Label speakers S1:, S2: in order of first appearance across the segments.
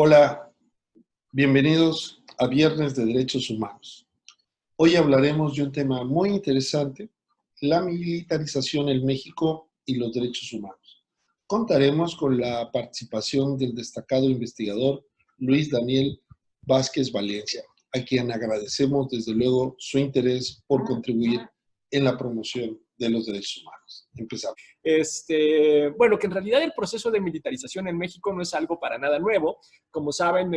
S1: Hola, bienvenidos a Viernes de Derechos Humanos. Hoy hablaremos de un tema muy interesante, la militarización en México y los derechos humanos. Contaremos con la participación del destacado investigador Luis Daniel Vázquez Valencia, a quien agradecemos desde luego su interés por contribuir en la promoción de los derechos humanos. Empezamos.
S2: Bueno, que en realidad el proceso de militarización en México no es algo para nada nuevo. Como saben,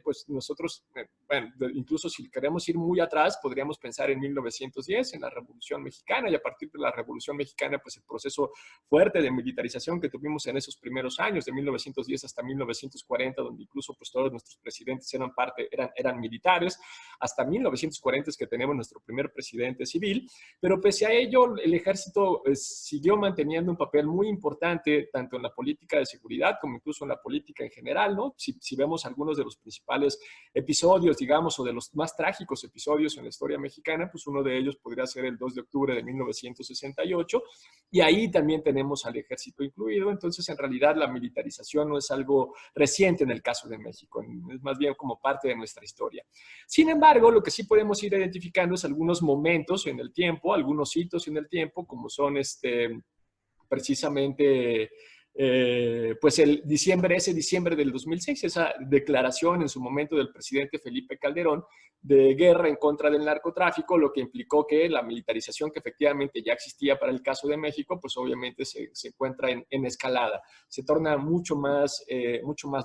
S2: pues nosotros, bueno, incluso si queremos ir muy atrás, podríamos pensar en 1910, en la Revolución Mexicana, y a partir de la Revolución Mexicana, pues el proceso fuerte de militarización que tuvimos en esos primeros años, de 1910 hasta 1940, donde incluso pues todos nuestros presidentes eran militares, hasta 1940 es que tenemos nuestro primer presidente civil, pero pese a ello, el ejército siguió manteniendo un papel muy importante tanto en la política de seguridad como incluso en la política en general, ¿no? Si vemos algunos de los principales episodios, digamos, o de los más trágicos episodios en la historia mexicana, pues uno de ellos podría ser el 2 de octubre de 1968, y ahí también tenemos al ejército incluido. Entonces, en realidad, la militarización no es algo reciente en el caso de México, es más bien como parte de nuestra historia. Sin embargo, lo que sí podemos ir identificando es algunos momentos en el tiempo, algunos hitos en el tiempo, como son precisamente pues ese diciembre del 2006, esa declaración en su momento del presidente Felipe Calderón de guerra en contra del narcotráfico, lo que implicó que la militarización que efectivamente ya existía para el caso de México, pues obviamente se encuentra en escalada, se torna mucho más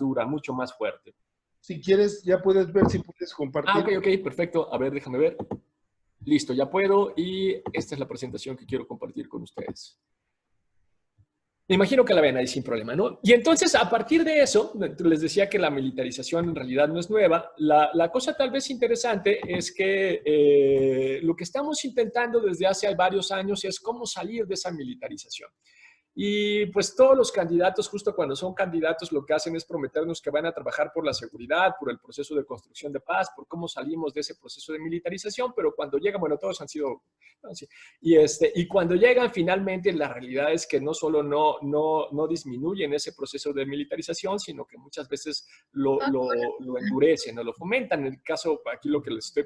S2: dura, mucho más fuerte.
S1: Si quieres, ya puedes ver si puedes compartir.
S2: Ok, perfecto. A ver, déjame ver. Listo, ya puedo, y esta es la presentación que quiero compartir con ustedes. Me imagino que la ven ahí sin problema, ¿no? Y entonces, a partir de eso, les decía que la militarización en realidad no es nueva. La cosa tal vez interesante es que lo que estamos intentando desde hace varios años es cómo salir de esa militarización. Y pues todos los candidatos, justo cuando son candidatos, lo que hacen es prometernos que van a trabajar por la seguridad, por el proceso de construcción de paz, por cómo salimos de ese proceso de militarización, pero cuando llegan, bueno, todos han sido, no, sí, y cuando llegan finalmente, la realidad es que no solo no disminuyen ese proceso de militarización, sino que muchas veces lo endurecen o lo fomentan. En el caso, aquí lo que les estoy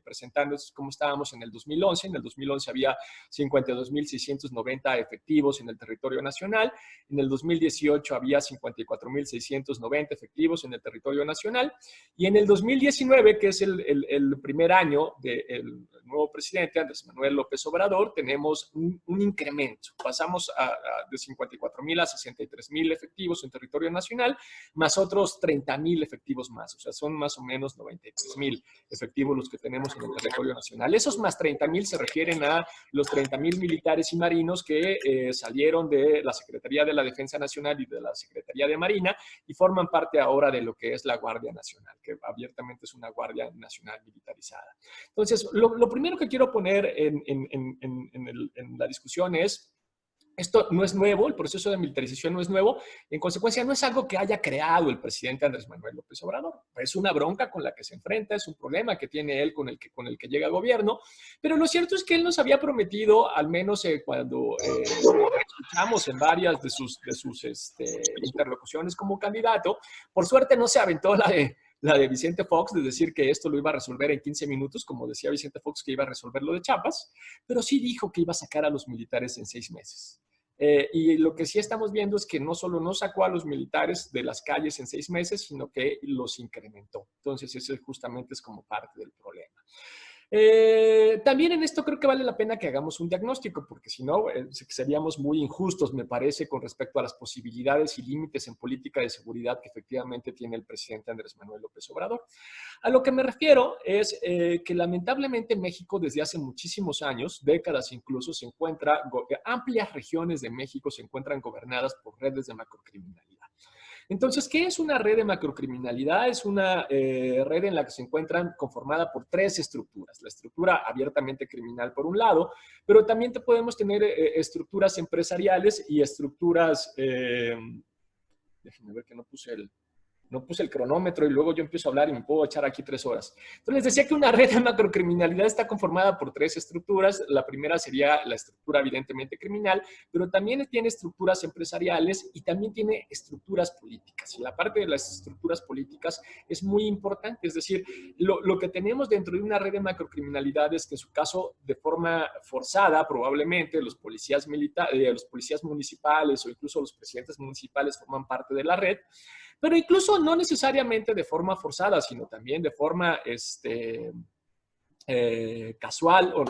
S2: presentando es cómo estábamos en el 2011. En el 2011 había 52.690 efectivos en el territorio nacional. En el 2018 había 54.690 efectivos en el territorio nacional. Y en el 2019, que es el primer año del nuevo presidente, Andrés Manuel López Obrador, tenemos un incremento. Pasamos de 54.000 a 63.000 efectivos en territorio nacional, más otros 30.000 efectivos más. O sea, son más o menos 93.000 efectivos los que tenemos en el territorio nacional. Esos más 30.000 se refieren a los 30.000 militares y marinos que salieron de la Secretaría de la Defensa Nacional y de la Secretaría de Marina y forman parte ahora de lo que es la Guardia Nacional, que abiertamente es una Guardia Nacional militarizada. Entonces, lo primero que quiero poner en la discusión es: esto no es nuevo, el proceso de militarización no es nuevo, en consecuencia no es algo que haya creado el presidente Andrés Manuel López Obrador. Es una bronca con la que se enfrenta, es un problema que tiene él con el que llega al gobierno, pero lo cierto es que él nos había prometido, al menos cuando escuchamos en varias de sus interlocuciones como candidato, por suerte no se aventó la de Vicente Fox, de decir que esto lo iba a resolver en 15 minutos, como decía Vicente Fox que iba a resolver lo de Chiapas, pero sí dijo que iba a sacar a los militares en 6 meses. Y lo que sí estamos viendo es que no solo no sacó a los militares de las calles en 6 meses, sino que los incrementó. Entonces, eso justamente es como parte del problema. También en esto creo que vale la pena que hagamos un diagnóstico, porque si no, seríamos muy injustos, me parece, con respecto a las posibilidades y límites en política de seguridad que efectivamente tiene el presidente Andrés Manuel López Obrador. A lo que me refiero es que lamentablemente México desde hace muchísimos años, décadas incluso, amplias regiones de México se encuentran gobernadas por redes de macrocriminalidad. Entonces, ¿qué es una red de macrocriminalidad? Es una red en la que se encuentran conformada por 3 estructuras. La estructura abiertamente criminal por un lado, pero también podemos tener estructuras empresariales y estructuras... déjenme ver que no puse No puse el cronómetro y luego yo empiezo a hablar y me puedo echar aquí 3 horas. Entonces les decía que una red de macrocriminalidad está conformada por 3 estructuras. La primera sería la estructura evidentemente criminal, pero también tiene estructuras empresariales y también tiene estructuras políticas. Y la parte de las estructuras políticas es muy importante. Es decir, lo que tenemos dentro de una red de macrocriminalidad es que en su caso, de forma forzada, probablemente los policías los policías municipales o incluso los presidentes municipales forman parte de la red, pero incluso no necesariamente de forma forzada, sino también de forma casual o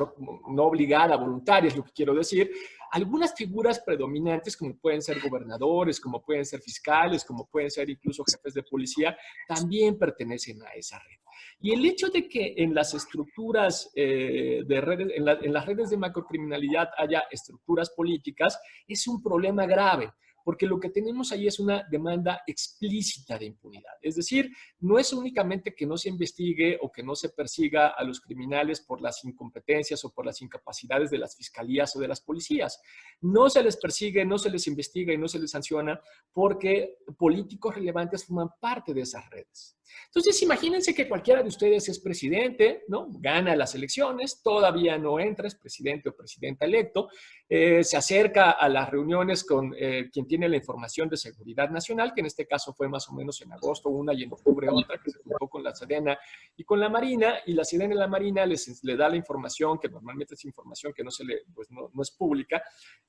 S2: no obligada, voluntaria, es lo que quiero decir. Algunas figuras predominantes, como pueden ser gobernadores, como pueden ser fiscales, como pueden ser incluso jefes de policía, también pertenecen a esa red. Y el hecho de que en las estructuras de redes, en las redes de macrocriminalidad haya estructuras políticas, es un problema grave, porque lo que tenemos ahí es una demanda explícita de impunidad. Es decir, no es únicamente que no se investigue o que no se persiga a los criminales por las incompetencias o por las incapacidades de las fiscalías o de las policías. No se les persigue, no se les investiga y no se les sanciona porque políticos relevantes forman parte de esas redes. Entonces, imagínense que cualquiera de ustedes es presidente, ¿no? Gana las elecciones, todavía no entra, es presidente o presidenta electo, se acerca a las reuniones con quien tiene la información de seguridad nacional, que en este caso fue más o menos en agosto una y en octubre otra, que se juntó con la Sedena y con la Marina, y la Sedena y la Marina le da la información, que normalmente es información que no, pues no es pública,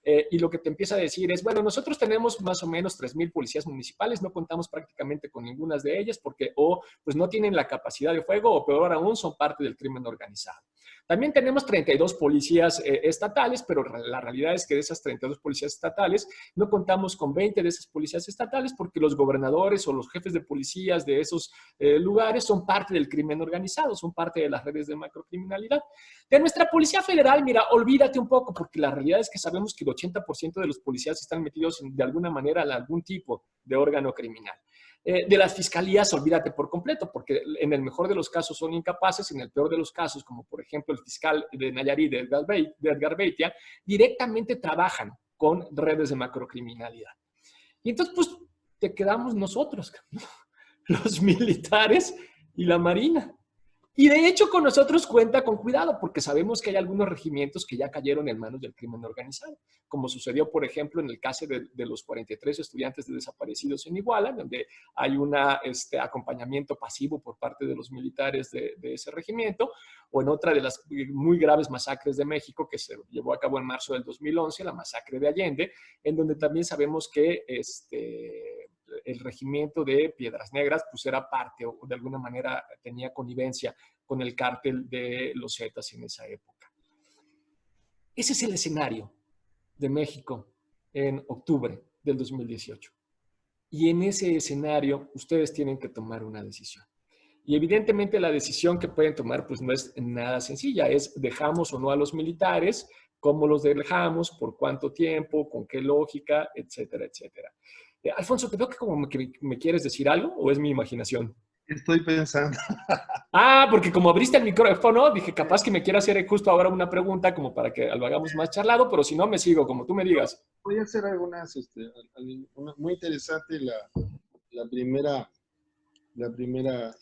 S2: y lo que te empieza a decir es, bueno, nosotros tenemos más o menos 3,000 policías municipales, no contamos prácticamente con ninguna de ellas porque o pues no tienen la capacidad de fuego o peor aún son parte del crimen organizado. También tenemos 32 policías estatales, pero la realidad es que de esas 32 policías estatales no contamos con 20 de esas policías estatales porque los gobernadores o los jefes de policías de esos lugares son parte del crimen organizado, son parte de las redes de macrocriminalidad. De nuestra Policía Federal, mira, olvídate un poco porque la realidad es que sabemos que el 80% de los policías están metidos de alguna manera en algún tipo de órgano criminal. De las fiscalías, olvídate por completo, porque en el mejor de los casos son incapaces, en el peor de los casos, como por ejemplo el fiscal de Nayarit, de Edgar Beitia, directamente trabajan con redes de macrocriminalidad. Y entonces, pues, te quedamos nosotros, los militares y la Marina. Y de hecho con nosotros cuenta con cuidado porque sabemos que hay algunos regimientos que ya cayeron en manos del crimen organizado, como sucedió, por ejemplo, en el caso de los 43 estudiantes de desaparecidos en Iguala, donde hay un acompañamiento pasivo por parte de los militares de ese regimiento, o en otra de las muy graves masacres de México que se llevó a cabo en marzo del 2011, la masacre de Allende, en donde también sabemos que el regimiento de Piedras Negras pues era parte o de alguna manera tenía connivencia con el cártel de los Zetas en esa época. Ese es el escenario de México en octubre del 2018. Y en ese escenario ustedes tienen que tomar una decisión. Y evidentemente la decisión que pueden tomar pues no es nada sencilla, es dejamos o no a los militares, cómo los dejamos, por cuánto tiempo, con qué lógica, etcétera, etcétera. Alfonso, ¿te veo que como que me quieres decir algo o es mi imaginación?
S1: Estoy pensando.
S2: Ah, porque como abriste el micrófono, dije capaz que me quiera hacer justo ahora una pregunta como para que lo hagamos más charlado, pero si no me sigo, como tú me digas.
S1: Voy a hacer algunas, muy interesante la primera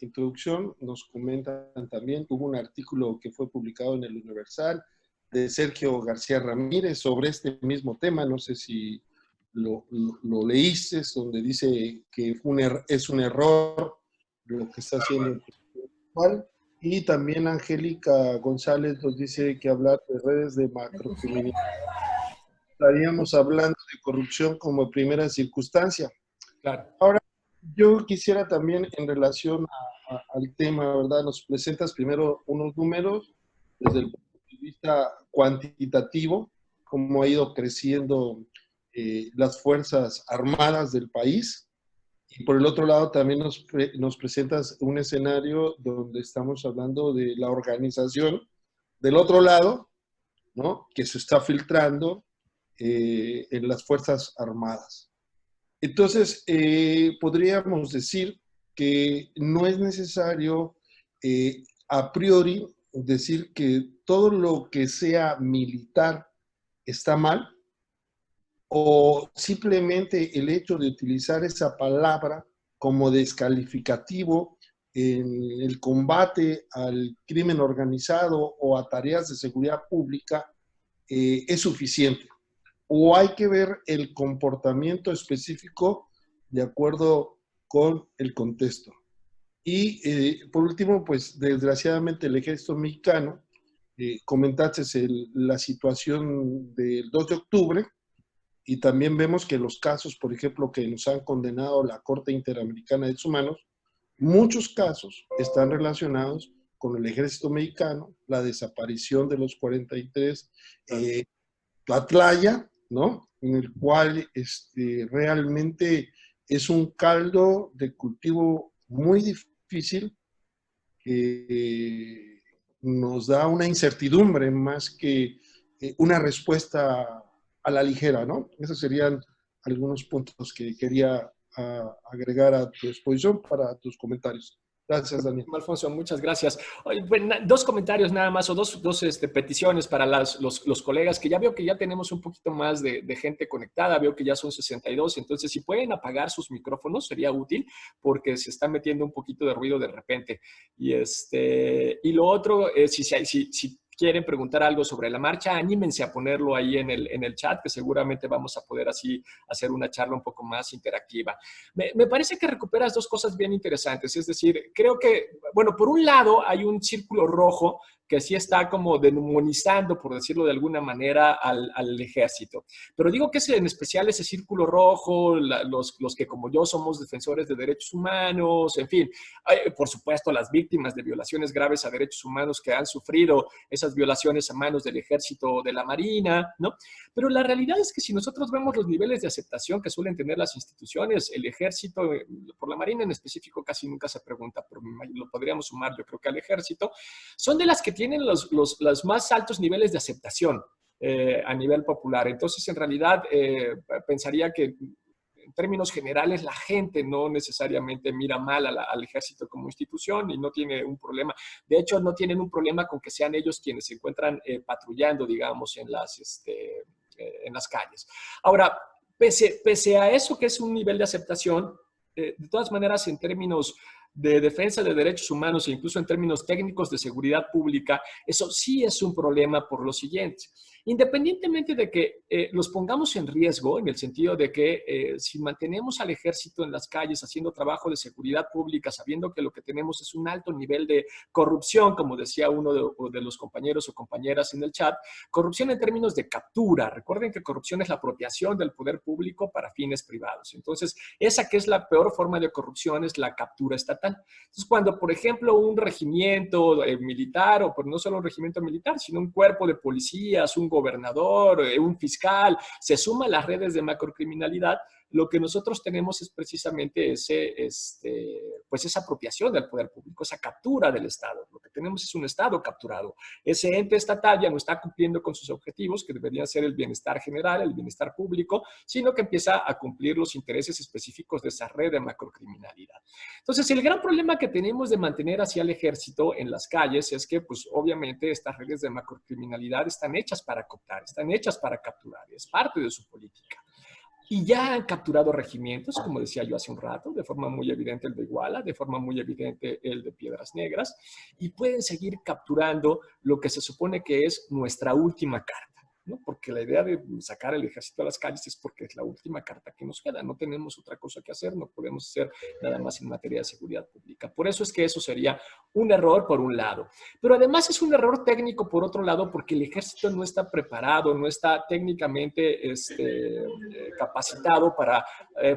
S1: introducción. Nos comentan también, hubo un artículo que fue publicado en el Universal de Sergio García Ramírez sobre este mismo tema, no sé si lo leíste, donde dice que es un error lo que está haciendo el presidente actual. Y también Angélica González nos dice que hablar de redes de macrocriminalidad estaríamos hablando de corrupción como primera circunstancia.
S2: Claro.
S1: Ahora, yo quisiera también en relación al tema, ¿verdad? Nos presentas primero unos números desde el punto de vista cuantitativo, cómo ha ido creciendo las Fuerzas Armadas del país. Y por el otro lado también nos presentas un escenario donde estamos hablando de la organización del otro lado, ¿no? Que se está filtrando en las Fuerzas Armadas. Entonces, podríamos decir que no es necesario a priori decir que todo lo que sea militar está mal, o simplemente el hecho de utilizar esa palabra como descalificativo en el combate al crimen organizado o a tareas de seguridad pública es suficiente. O hay que ver el comportamiento específico de acuerdo con el contexto. Y por último, pues desgraciadamente el ejército mexicano, comentaste la situación del 2 de octubre, y también vemos que los casos, por ejemplo, que nos han condenado la Corte Interamericana de Derechos Humanos, muchos casos están relacionados con el ejército mexicano, la desaparición de los 43, Atlaya, ¿no? En el cual realmente es un caldo de cultivo muy difícil que nos da una incertidumbre más que una respuesta a la ligera, ¿no? Esos serían algunos puntos que quería agregar a tu exposición para tus comentarios. Gracias, Daniel.
S2: Alfonso, muchas gracias. Oye, bueno, dos comentarios nada más, o dos peticiones para los colegas, que ya veo que ya tenemos un poquito más de gente conectada, veo que ya son 62, entonces si pueden apagar sus micrófonos sería útil, porque se está metiendo un poquito de ruido de repente. Y lo otro, si quieren preguntar algo sobre la marcha, anímense a ponerlo ahí en el chat, que seguramente vamos a poder así hacer una charla un poco más interactiva. Me parece que recuperas dos cosas bien interesantes, es decir, creo que, bueno, por un lado hay un círculo rojo que sí está como demonizando, por decirlo de alguna manera, al ejército. Pero digo que es en especial ese círculo rojo, los que como yo somos defensores de derechos humanos, en fin, por supuesto las víctimas de violaciones graves a derechos humanos que han sufrido esas violaciones a manos del ejército o de la marina, ¿no? Pero la realidad es que si nosotros vemos los niveles de aceptación que suelen tener las instituciones, el ejército, por la marina en específico casi nunca se pregunta, pero lo podríamos sumar yo creo que al ejército, son de las que tienen los más altos niveles de aceptación a nivel popular. Entonces, en realidad, pensaría que en términos generales, la gente no necesariamente mira mal al ejército como institución y no tiene un problema. De hecho, no tienen un problema con que sean ellos quienes se encuentran patrullando, digamos, en las calles. Ahora, pese a eso que es un nivel de aceptación, de todas maneras, en términos de defensa de derechos humanos e incluso en términos técnicos de seguridad pública, eso sí es un problema por lo siguiente. Independientemente de que los pongamos en riesgo, en el sentido de que si mantenemos al ejército en las calles haciendo trabajo de seguridad pública, sabiendo que lo que tenemos es un alto nivel de corrupción, como decía uno de los compañeros o compañeras en el chat, corrupción en términos de captura. Recuerden que corrupción es la apropiación del poder público para fines privados. Entonces, esa que es la peor forma de corrupción es la captura estatal. Entonces, cuando, por ejemplo, un regimiento militar, o no solo un regimiento militar, sino un cuerpo de policías, un gobernador, un fiscal, se suma a las redes de macrocriminalidad, lo que nosotros tenemos es precisamente pues esa apropiación del poder público, esa captura del Estado. Lo que tenemos es un Estado capturado. Ese ente estatal ya no está cumpliendo con sus objetivos, que deberían ser el bienestar general, el bienestar público, sino que empieza a cumplir los intereses específicos de esa red de macrocriminalidad. Entonces, el gran problema que tenemos de mantener hacia el ejército en las calles es que, pues, obviamente, estas redes de macrocriminalidad están hechas para cooptar, están hechas para capturar, es parte de su política. Y ya han capturado regimientos, como decía yo hace un rato, de forma muy evidente el de Iguala, de forma muy evidente el de Piedras Negras, y pueden seguir capturando lo que se supone que es nuestra última carta, ¿no? Porque la idea de sacar el ejército a las calles es porque es la última carta que nos queda, no tenemos otra cosa que hacer, no podemos hacer nada más en materia de seguridad pública. Por eso es que eso sería un error por un lado, pero además es un error técnico por otro lado, porque el ejército no está preparado, no está técnicamente capacitado para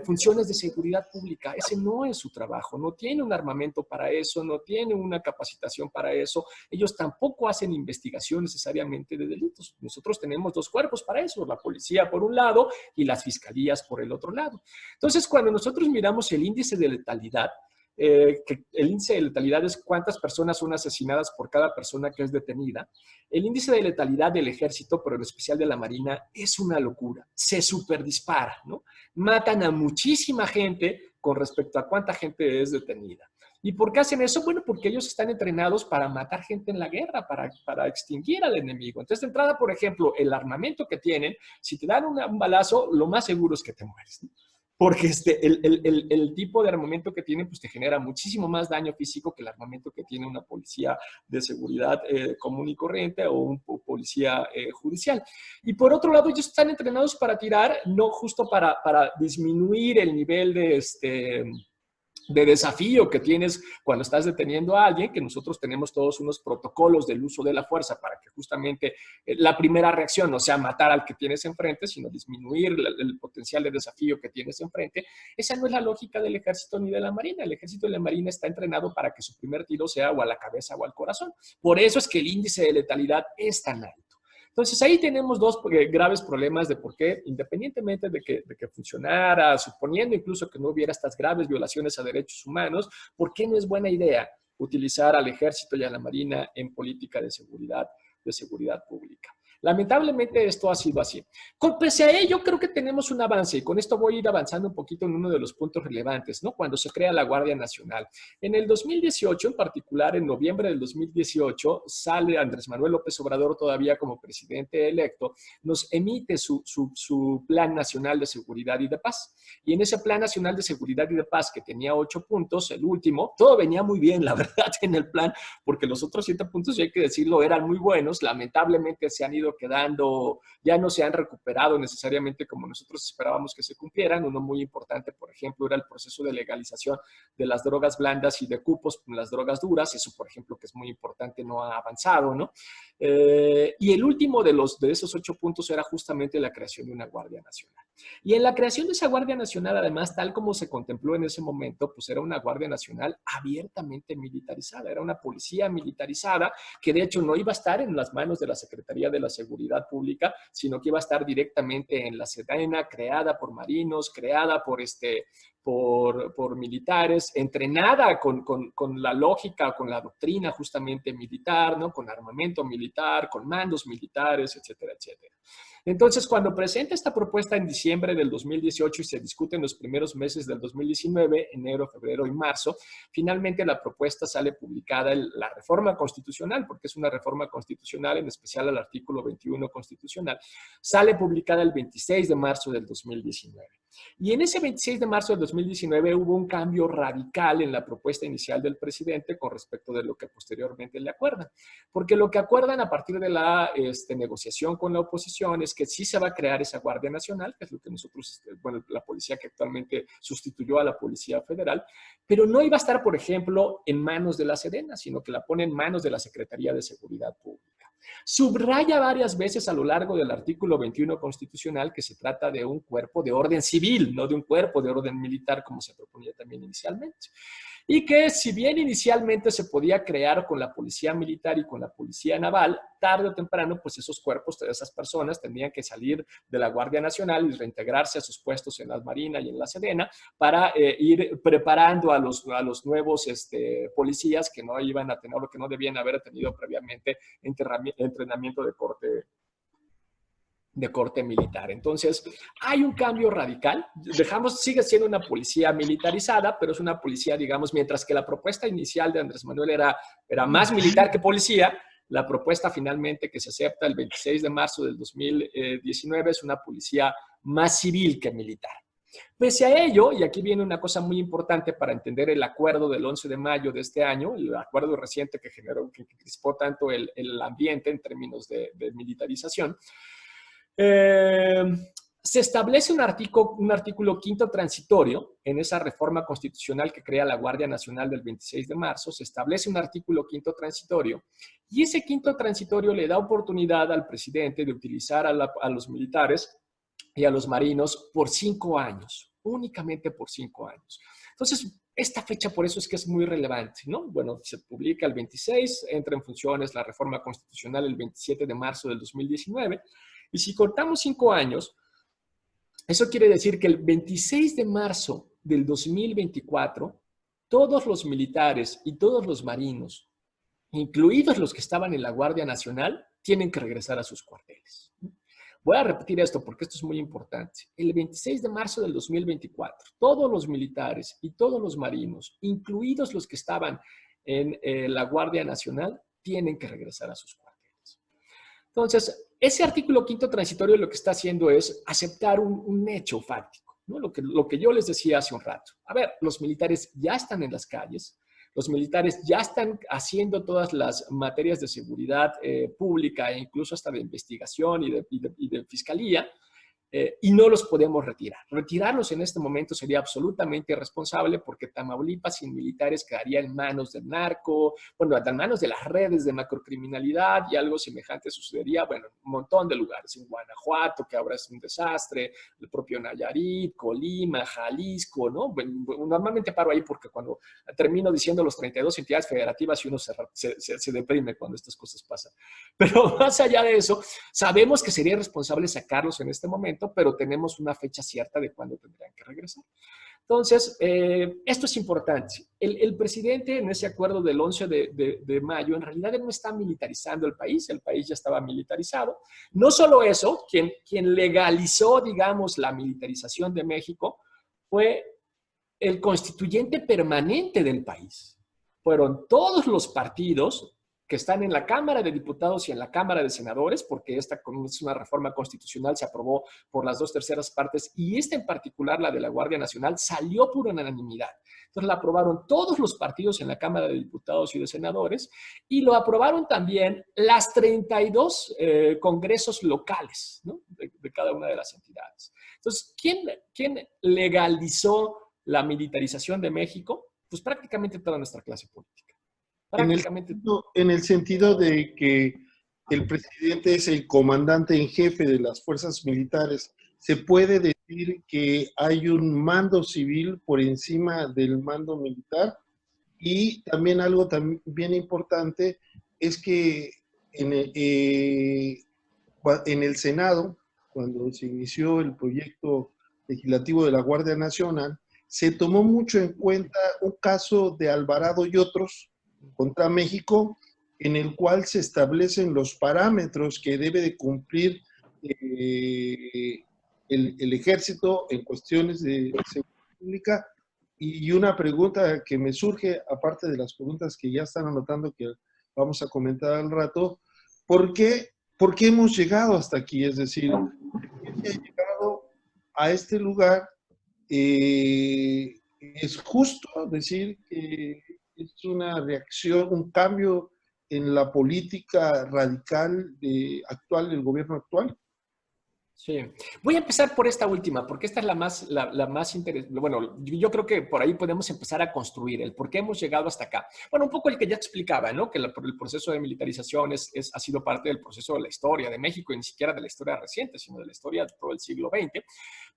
S2: funciones de seguridad pública. Ese no es su trabajo, no tiene un armamento para eso, no tiene una capacitación para eso, ellos tampoco hacen investigación necesariamente de delitos. Nosotros tenemos dos cuerpos para eso, la policía por un lado y las fiscalías por el otro lado. Entonces, cuando nosotros miramos el índice de letalidad, que el índice de letalidad es cuántas personas son asesinadas por cada persona que es detenida. El índice de letalidad del ejército, pero en especial de la marina, es una locura. Se superdispara, ¿no? Matan a muchísima gente con respecto a cuánta gente es detenida. ¿Y por qué hacen eso? Bueno, porque ellos están entrenados para matar gente en la guerra, para extinguir al enemigo. Entonces, de entrada, por ejemplo, el armamento que tienen, si te dan un balazo, lo más seguro es que te mueres, ¿no? porque el tipo de armamento que tienen pues te genera muchísimo más daño físico que el armamento que tiene una policía de seguridad común y corriente o un policía judicial. Y por otro lado, ellos están entrenados para tirar, no justo para disminuir el nivel de desafío que tienes cuando estás deteniendo a alguien, que nosotros tenemos todos unos protocolos del uso de la fuerza para que justamente la primera reacción no sea matar al que tienes enfrente, sino disminuir el potencial de desafío que tienes enfrente. Esa no es la lógica del ejército ni de la marina. El ejército y la marina está entrenado para que su primer tiro sea o a la cabeza o al corazón. Por eso es que el índice de letalidad es tan alto. Entonces, ahí tenemos dos graves problemas de por qué, independientemente de que funcionara, suponiendo incluso que no hubiera estas graves violaciones a derechos humanos, ¿por qué no es buena idea utilizar al ejército y a la marina en política de seguridad pública? Lamentablemente esto ha sido así. Pese a ello, creo que tenemos un avance y con esto voy a ir avanzando un poquito en uno de los puntos relevantes, ¿no? Cuando se crea la Guardia Nacional. En el 2018, en particular, en noviembre del 2018, sale Andrés Manuel López Obrador todavía como presidente electo, nos emite su Plan Nacional de Seguridad y de Paz. Y en ese Plan Nacional de Seguridad y de Paz, que tenía 8 puntos, el último, todo venía muy bien, la verdad, en el plan, porque los otros 7 puntos, y hay que decirlo, eran muy buenos. Lamentablemente se han ido quedando, ya no se han recuperado necesariamente como nosotros esperábamos que se cumplieran. Uno muy importante, por ejemplo, era el proceso de legalización de las drogas blandas y de cupos con las drogas duras. Eso, por ejemplo, que es muy importante, no ha avanzado, ¿no? Y el último de esos 8 puntos era justamente la creación de una Guardia Nacional. Y en la creación de esa Guardia Nacional, además, tal como se contempló en ese momento, pues era una Guardia Nacional abiertamente militarizada, era una policía militarizada que de hecho no iba a estar en las manos de la Secretaría de la Seguridad Pública, sino que iba a estar directamente en la Sedena, creada por marinos, creada por militares, entrenada con la lógica, con la doctrina justamente militar, ¿no? Con armamento militar, con mandos militares, etcétera, etcétera. Entonces, cuando presenta esta propuesta en diciembre del 2018 y se discute en los primeros meses del 2019, enero, febrero y marzo, finalmente la propuesta sale publicada en la reforma constitucional, porque es una reforma constitucional, en especial al artículo 21 constitucional, sale publicada el 26 de marzo del 2019. Y en ese 26 de marzo del 2019 hubo un cambio radical en la propuesta inicial del presidente con respecto de lo que posteriormente le acuerdan. Porque lo que acuerdan a partir de la negociación con la oposición es que sí se va a crear esa Guardia Nacional, que es lo que nosotros, bueno, la policía que actualmente sustituyó a la Policía Federal, pero no iba a estar, por ejemplo, en manos de la Sedena, sino que la pone en manos de la Secretaría de Seguridad Pública. Subraya varias veces a lo largo del artículo 21 constitucional que se trata de un cuerpo de orden civil, no de un cuerpo de orden militar como se proponía también inicialmente. Y que si bien inicialmente se podía crear con la policía militar y con la policía naval, tarde o temprano, pues esos cuerpos, esas personas tendrían que salir de la Guardia Nacional y reintegrarse a sus puestos en la Marina y en la Sedena para ir preparando a los nuevos policías que no iban a tener o que no debían haber tenido previamente entrenamiento de corte militar. Entonces, hay un cambio radical. Sigue siendo una policía militarizada, pero es una policía, digamos, mientras que la propuesta inicial de Andrés Manuel era más militar que policía, la propuesta finalmente que se acepta el 26 de marzo del 2019 es una policía más civil que militar. Pese a ello, y aquí viene una cosa muy importante para entender el acuerdo del 11 de mayo de este año, el acuerdo reciente que crispó tanto el ambiente en términos de militarización, se establece un artículo quinto transitorio en esa reforma constitucional que crea la Guardia Nacional del 26 de marzo. Se establece un artículo quinto transitorio y ese quinto transitorio le da oportunidad al presidente de utilizar a los militares y a los marinos por 5 años, únicamente por 5 años. Entonces, esta fecha por eso es que es muy relevante, ¿no? Bueno, se publica el 26, entra en funciones la reforma constitucional el 27 de marzo del 2019. Y si cortamos 5 años, eso quiere decir que el 26 de marzo del 2024, todos los militares y todos los marinos, incluidos los que estaban en la Guardia Nacional, tienen que regresar a sus cuarteles. Voy a repetir esto porque esto es muy importante. El 26 de marzo del 2024, todos los militares y todos los marinos, incluidos los que estaban en la Guardia Nacional, tienen que regresar a sus cuarteles. Entonces, ese artículo quinto transitorio lo que está haciendo es aceptar un hecho fáctico. ¿no? Lo que yo les decía hace un rato. A ver, los militares ya están en las calles, los militares ya están haciendo todas las materias de seguridad pública e incluso hasta de investigación y de fiscalía, y no los podemos retirar. Retirarlos en este momento sería absolutamente irresponsable porque Tamaulipas sin militares quedaría en manos del narco, bueno, en manos de las redes de macrocriminalidad, y algo semejante sucedería, bueno, en un montón de lugares, en Guanajuato, que ahora es un desastre, el propio Nayarit, Colima, Jalisco, ¿no? Bueno, normalmente paro ahí porque cuando termino diciendo los 32 entidades federativas y uno se deprime cuando estas cosas pasan. Pero más allá de eso, sabemos que sería irresponsable sacarlos en este momento, pero tenemos una fecha cierta de cuándo tendrían que regresar. Entonces, esto es importante. El presidente en ese acuerdo del 11 de mayo, en realidad él no está militarizando el país ya estaba militarizado. No solo eso, quien legalizó, digamos, la militarización de México fue el constituyente permanente del país. Fueron todos los partidos que están en la Cámara de Diputados y en la Cámara de Senadores, porque esta es una reforma constitucional, se aprobó por las 2/3 partes, y esta en particular, la de la Guardia Nacional, salió por unanimidad. Entonces la aprobaron todos los partidos en la Cámara de Diputados y de Senadores, y lo aprobaron también las 32 congresos locales, ¿no? de cada una de las entidades. Entonces, ¿quién legalizó la militarización de México? Pues prácticamente toda nuestra clase política.
S1: En el sentido de que el presidente es el comandante en jefe de las fuerzas militares, ¿se puede decir que hay un mando civil por encima del mando militar? Y también algo bien importante es que en el Senado, cuando se inició el proyecto legislativo de la Guardia Nacional, se tomó mucho en cuenta un caso de Alvarado y otros contra México, en el cual se establecen los parámetros que debe de cumplir el ejército en cuestiones de seguridad pública. Y una pregunta que me surge, aparte de las preguntas que ya están anotando, que vamos a comentar al rato, ¿por qué hemos llegado hasta aquí? Es decir, ¿por qué se ha llegado a este lugar? Es justo decir que es una reacción, un cambio en la política radical actual del gobierno actual.
S2: Sí. Voy a empezar por esta última, porque esta es la más interesante. Bueno, yo creo que por ahí podemos empezar a construir el por qué hemos llegado hasta acá. Bueno, un poco el que ya te explicaba, ¿no? Que el proceso de militarización ha sido parte del proceso de la historia de México, y ni siquiera de la historia reciente, sino de la historia de todo el siglo XX.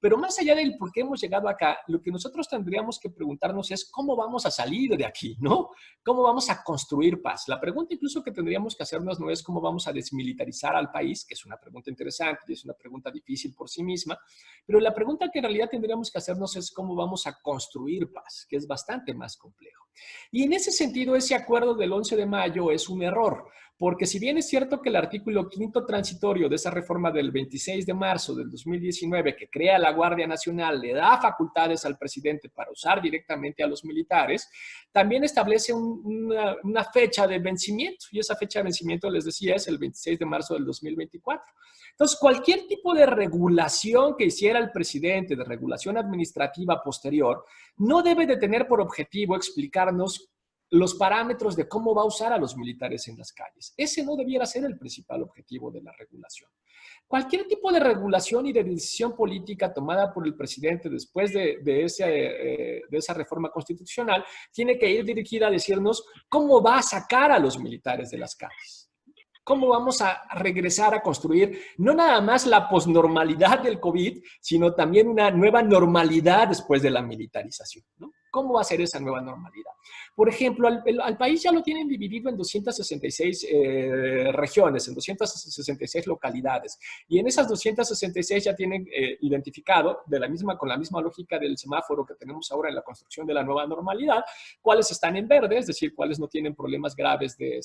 S2: Pero más allá del por qué hemos llegado acá, lo que nosotros tendríamos que preguntarnos es cómo vamos a salir de aquí, ¿no? ¿Cómo vamos a construir paz? La pregunta incluso que tendríamos que hacernos no es cómo vamos a desmilitarizar al país, que es una pregunta interesante y es una pregunta difícil por sí misma, pero la pregunta que en realidad tendríamos que hacernos es cómo vamos a construir paz, que es bastante más complejo. Y en ese sentido, ese acuerdo del 11 de mayo es un error, porque si bien es cierto que el artículo 5º transitorio de esa reforma del 26 de marzo del 2019, que crea la Guardia Nacional, le da facultades al presidente para usar directamente a los militares, también establece una fecha de vencimiento, y esa fecha de vencimiento, les decía, es el 26 de marzo del 2024. Entonces, cualquier tipo de regulación que hiciera el presidente, de regulación administrativa posterior, no debe de tener por objetivo explicarnos los parámetros de cómo va a usar a los militares en las calles. Ese no debiera ser el principal objetivo de la regulación. Cualquier tipo de regulación y de decisión política tomada por el presidente después de esa reforma constitucional tiene que ir dirigida a decirnos cómo va a sacar a los militares de las calles. ¿Cómo vamos a regresar a construir no nada más la posnormalidad del COVID, sino también una nueva normalidad después de la militarización, ¿no? ¿Cómo va a ser esa nueva normalidad? Por ejemplo, al país ya lo tienen dividido en 266 regiones, en 266 localidades. Y en esas 266 ya tienen identificado, con la misma lógica del semáforo que tenemos ahora en la construcción de la nueva normalidad, cuáles están en verde, es decir, cuáles no tienen problemas graves de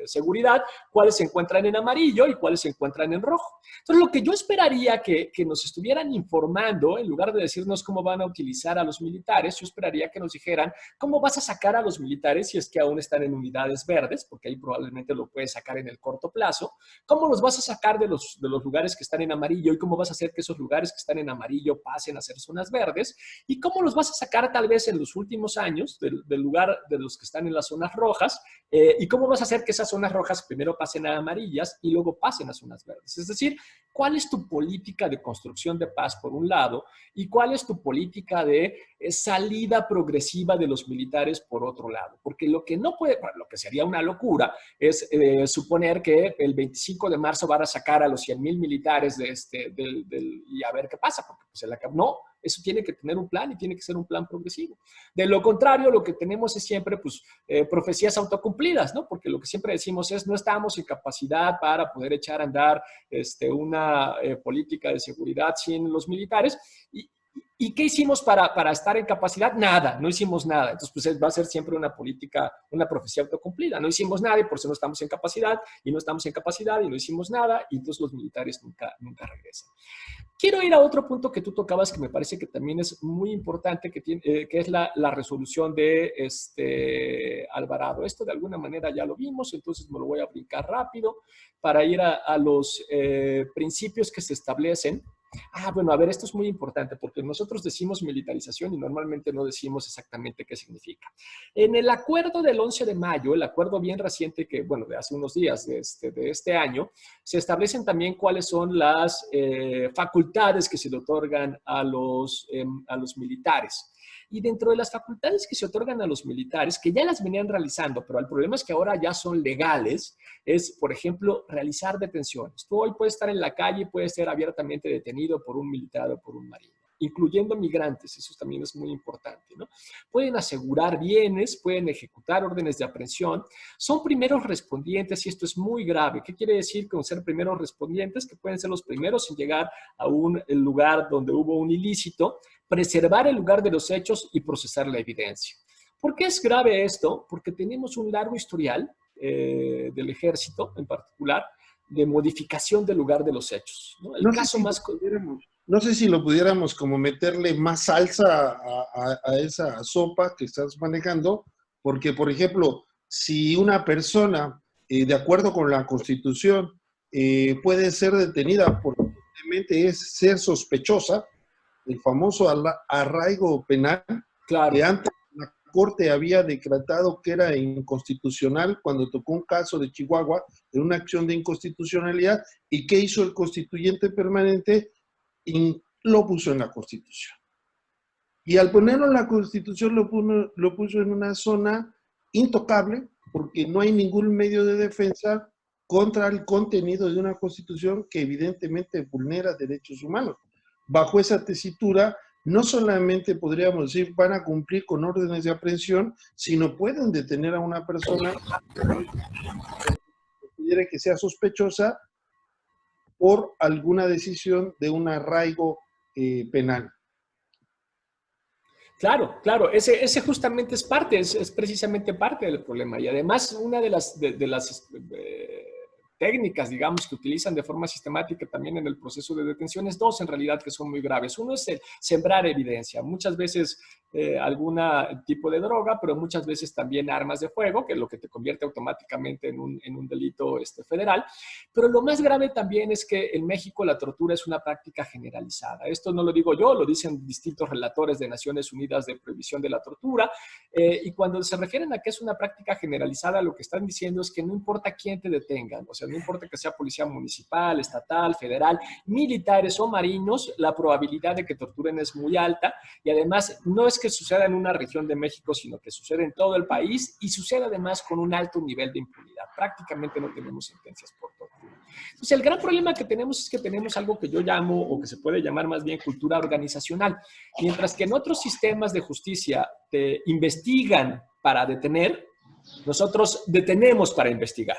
S2: seguridad, cuáles se encuentran en amarillo y cuáles se encuentran en rojo. Entonces, lo que yo esperaría que nos estuvieran informando, en lugar de decirnos cómo van a utilizar a los militares, yo esperaría que nos dijeran cómo vas a sacar a los militares si es que aún están en unidades verdes, porque ahí probablemente lo puedes sacar en el corto plazo, cómo los vas a sacar de los lugares que están en amarillo y cómo vas a hacer que esos lugares que están en amarillo pasen a ser zonas verdes y cómo los vas a sacar tal vez en los últimos años del lugar de los que están en las zonas rojas y cómo vas a hacer que esas zonas rojas primero pasen a amarillas y luego pasen a zonas verdes. Es decir, ¿cuál es tu política de construcción de paz por un lado y cuál es tu política de salida progresiva de los militares por otro lado? Porque lo que no puede, lo que sería una locura es suponer que el 25 de marzo van a sacar a los 100,000 militares y a ver qué pasa, porque pues no, eso tiene que tener un plan y tiene que ser un plan progresivo. De lo contrario, lo que tenemos es siempre pues, profecías autocumplidas, ¿no? Porque lo que siempre decimos es no estamos en capacidad para poder echar a andar una política de seguridad sin los militares. ¿Y qué hicimos para estar en capacidad? Nada, no hicimos nada. Entonces, pues va a ser siempre una política, una profecía autocumplida. No hicimos nada y por eso no estamos en capacidad, y no estamos en capacidad y no hicimos nada, y entonces los militares nunca regresan. Quiero ir a otro punto que tú tocabas que me parece que también es muy importante, que es la resolución de Alvarado. Esto de alguna manera ya lo vimos, entonces me lo voy a brincar rápido para ir a los principios que se establecen. Bueno, a ver, esto es muy importante porque nosotros decimos militarización y normalmente no decimos exactamente qué significa. En el acuerdo del 11 de mayo, el acuerdo bien reciente que, bueno, de hace unos días de este año, se establecen también cuáles son las facultades que se le otorgan a los militares. Y dentro de las facultades que se otorgan a los militares, que ya las venían realizando, pero el problema es que ahora ya son legales, es, por ejemplo, realizar detenciones. Tú hoy puedes estar en la calle y puedes ser abiertamente detenido por un militar o por un marino, incluyendo migrantes, eso también es muy importante, ¿no? Pueden asegurar bienes, pueden ejecutar órdenes de aprehensión, son primeros respondientes y esto es muy grave. ¿Qué quiere decir con ser primeros respondientes? Que pueden ser los primeros en llegar a un lugar donde hubo un ilícito, preservar el lugar de los hechos y procesar la evidencia. ¿Por qué es grave esto? Porque tenemos un largo historial del ejército en particular de modificación del lugar de los hechos, ¿no?
S1: No sé si lo pudiéramos como meterle más salsa a esa sopa que estás manejando, porque, por ejemplo, si una persona, de acuerdo con la Constitución, puede ser detenida porque simplemente es ser sospechosa, el famoso arraigo penal,
S2: claro,
S1: que antes la Corte había decretado que era inconstitucional cuando tocó un caso de Chihuahua en una acción de inconstitucionalidad. ¿Y qué hizo el constituyente permanente? Y lo puso en la Constitución. Y al ponerlo en la Constitución lo puso en una zona intocable, porque no hay ningún medio de defensa contra el contenido de una Constitución que evidentemente vulnera derechos humanos. Bajo esa tesitura, no solamente podríamos decir van a cumplir con órdenes de aprehensión, sino pueden detener a una persona que considere que sea sospechosa por alguna decisión de un arraigo penal.
S2: Claro, claro, ese justamente es precisamente parte del problema. Y además, una de las técnicas, digamos, que utilizan de forma sistemática también en el proceso de detención es dos en realidad que son muy graves. Uno es el sembrar evidencia, muchas veces algún tipo de droga, pero muchas veces también armas de fuego, que es lo que te convierte automáticamente en un delito federal. Pero lo más grave también es que en México la tortura es una práctica generalizada. Esto no lo digo yo, lo dicen distintos relatores de Naciones Unidas de Prohibición de la Tortura, y cuando se refieren a que es una práctica generalizada, lo que están diciendo es que no importa quién te detengan, o sea, no importa que sea policía municipal, estatal, federal, militares o marinos, la probabilidad de que torturen es muy alta, y además no es que suceda en una región de México, sino que sucede en todo el país y sucede además con un alto nivel de impunidad. Prácticamente no tenemos sentencias por tortura. Entonces, el gran problema que tenemos es que tenemos algo que yo llamo, o que se puede llamar más bien cultura organizacional. Mientras que en otros sistemas de justicia te investigan para detener, nosotros detenemos para investigar.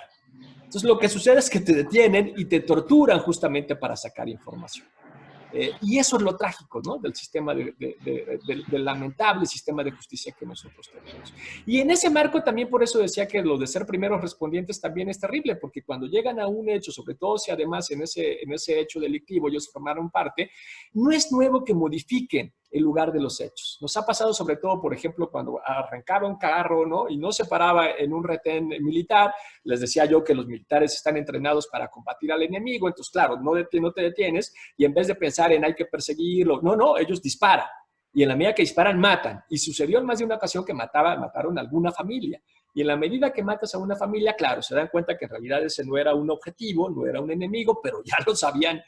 S2: Entonces, lo que sucede es que te detienen y te torturan justamente para sacar información. Y eso es lo trágico, ¿no? Del sistema, del lamentable sistema de justicia que nosotros tenemos. Y en ese marco también por eso decía que lo de ser primeros respondientes también es terrible, porque cuando llegan a un hecho, sobre todo si además en ese hecho delictivo ellos formaron parte, no es nuevo que modifiquen el lugar de los hechos. Nos ha pasado sobre todo, por ejemplo, cuando arrancaba un carro, ¿no? Y no se paraba en un retén militar. Les decía yo que los militares están entrenados para combatir al enemigo, entonces, claro, no te detienes y en vez de pensar en hay que perseguirlo, no, ellos disparan. Y en la medida que disparan, matan. Y sucedió en más de una ocasión que mataron a alguna familia. Y en la medida que matas a una familia, claro, se dan cuenta que en realidad ese no era un objetivo, no era un enemigo, pero ya los habían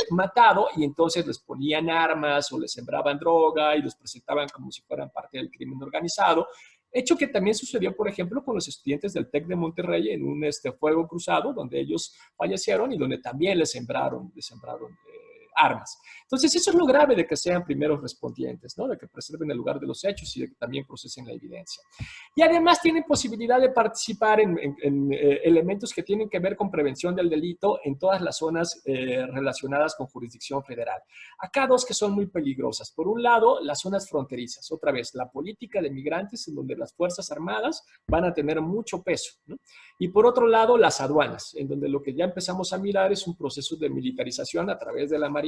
S2: matado y entonces les ponían armas o les sembraban droga y los presentaban como si fueran parte del crimen organizado. Hecho que también sucedió, por ejemplo, con los estudiantes del TEC de Monterrey en un fuego cruzado donde ellos fallecieron y donde también les sembraron armas. Entonces, eso es lo grave de que sean primeros respondientes, ¿no? De que preserven el lugar de los hechos y de que también procesen la evidencia. Y además tienen posibilidad de participar en elementos que tienen que ver con prevención del delito en todas las zonas relacionadas con jurisdicción federal. Acá dos que son muy peligrosas. Por un lado, las zonas fronterizas. Otra vez, la política de migrantes en donde las Fuerzas Armadas van a tener mucho peso, ¿no? Y por otro lado, las aduanas, en donde lo que ya empezamos a mirar es un proceso de militarización a través de la Marina,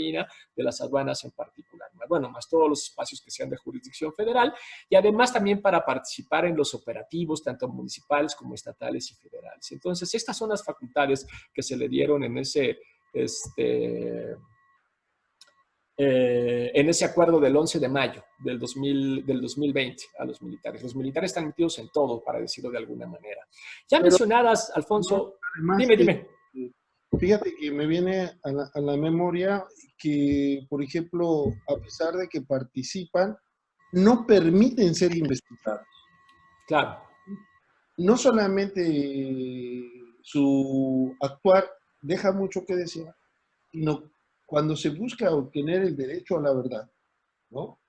S2: de las aduanas en particular. Bueno, más todos los espacios que sean de jurisdicción federal y además también para participar en los operativos, tanto municipales como estatales y federales. Entonces, estas son las facultades que se le dieron en ese acuerdo del 11 de mayo del 2020 a los militares. Los militares están metidos en todo, para decirlo de alguna manera. Ya mencionadas, Alfonso, dime.
S1: Fíjate que me viene a la memoria que, por ejemplo, a pesar de que participan, no permiten ser investigados.
S2: Claro.
S1: No solamente su actuar deja mucho que desear, sino cuando se busca obtener el derecho a la verdad, ¿no?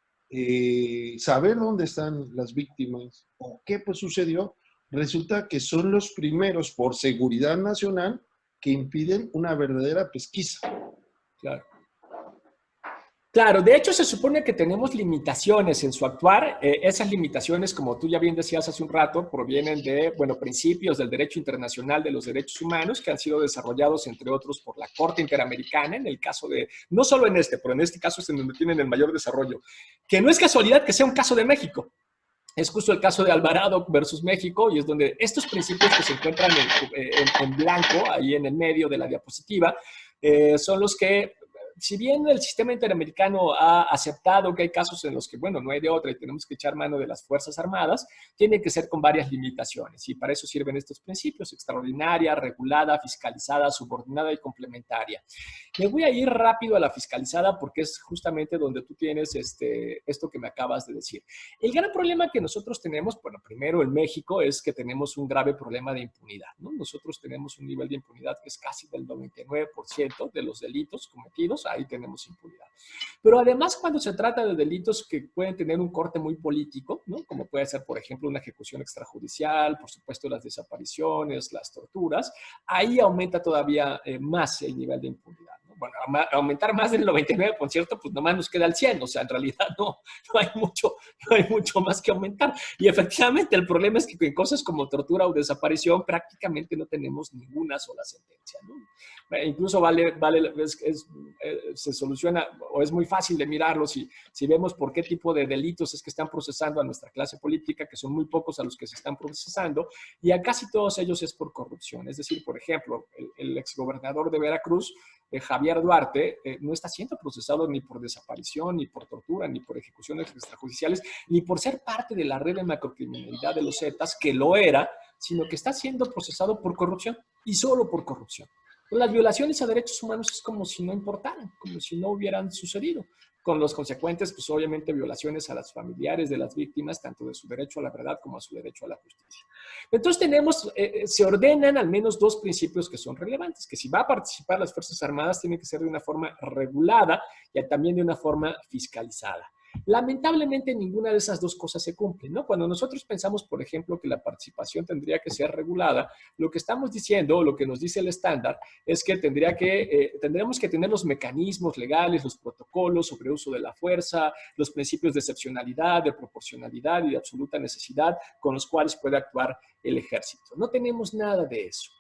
S1: Saber dónde están las víctimas o qué pues sucedió, resulta que son los primeros por seguridad nacional que impiden una verdadera pesquisa.
S2: Claro. Claro, de hecho se supone que tenemos limitaciones en su actuar. Esas limitaciones, como tú ya bien decías hace un rato, provienen de, principios del derecho internacional de los derechos humanos que han sido desarrollados, entre otros, por la Corte Interamericana, en el caso de, no solo en pero en este caso es en donde tienen el mayor desarrollo, que no es casualidad que sea un caso de México. Es justo el caso de Alvarado versus México y es donde estos principios que se encuentran en blanco, ahí en el medio de la diapositiva, son los que, si bien el sistema interamericano ha aceptado que hay casos en los que, no hay de otra y tenemos que echar mano de las Fuerzas Armadas, tiene que ser con varias limitaciones y para eso sirven estos principios: extraordinaria, regulada, fiscalizada, subordinada y complementaria. Me voy a ir rápido a la fiscalizada porque es justamente donde tú tienes esto que me acabas de decir. El gran problema que nosotros tenemos, primero en México, es que tenemos un grave problema de impunidad, ¿no? Nosotros tenemos un nivel de impunidad que es casi del 99% de los delitos cometidos, ahí tenemos impunidad. Pero además, cuando se trata de delitos que pueden tener un corte muy político, ¿no? Como puede ser, por ejemplo, una ejecución extrajudicial, por supuesto las desapariciones, las torturas, ahí aumenta todavía más el nivel de impunidad. Aumentar más del 99%, pues nomás nos queda el 100%, o sea, en realidad no hay mucho más que aumentar. Y efectivamente el problema es que en cosas como tortura o desaparición prácticamente no tenemos ninguna sola sentencia, ¿no? Incluso se soluciona, o es muy fácil de mirarlo si vemos por qué tipo de delitos es que están procesando a nuestra clase política, que son muy pocos a los que se están procesando, y a casi todos ellos es por corrupción. Es decir, por ejemplo, el exgobernador de Veracruz, Javier Duarte, no está siendo procesado ni por desaparición, ni por tortura, ni por ejecuciones extrajudiciales, ni por ser parte de la red de macrocriminalidad de los Zetas, que lo era, sino que está siendo procesado por corrupción y solo por corrupción. Las violaciones a derechos humanos es como si no importaran, como si no hubieran sucedido, con los consecuentes, pues obviamente violaciones a las familiares de las víctimas, tanto de su derecho a la verdad como a su derecho a la justicia. Entonces se ordenan al menos dos principios que son relevantes, que si va a participar las Fuerzas Armadas tiene que ser de una forma regulada y también de una forma fiscalizada. Lamentablemente ninguna de esas dos cosas se cumple, ¿no? Cuando nosotros pensamos, por ejemplo, que la participación tendría que ser regulada, lo que estamos diciendo, lo que nos dice el estándar, es que tendríamos que tener los mecanismos legales, los protocolos sobre uso de la fuerza, los principios de excepcionalidad, de proporcionalidad y de absoluta necesidad con los cuales puede actuar el ejército. No tenemos nada de eso.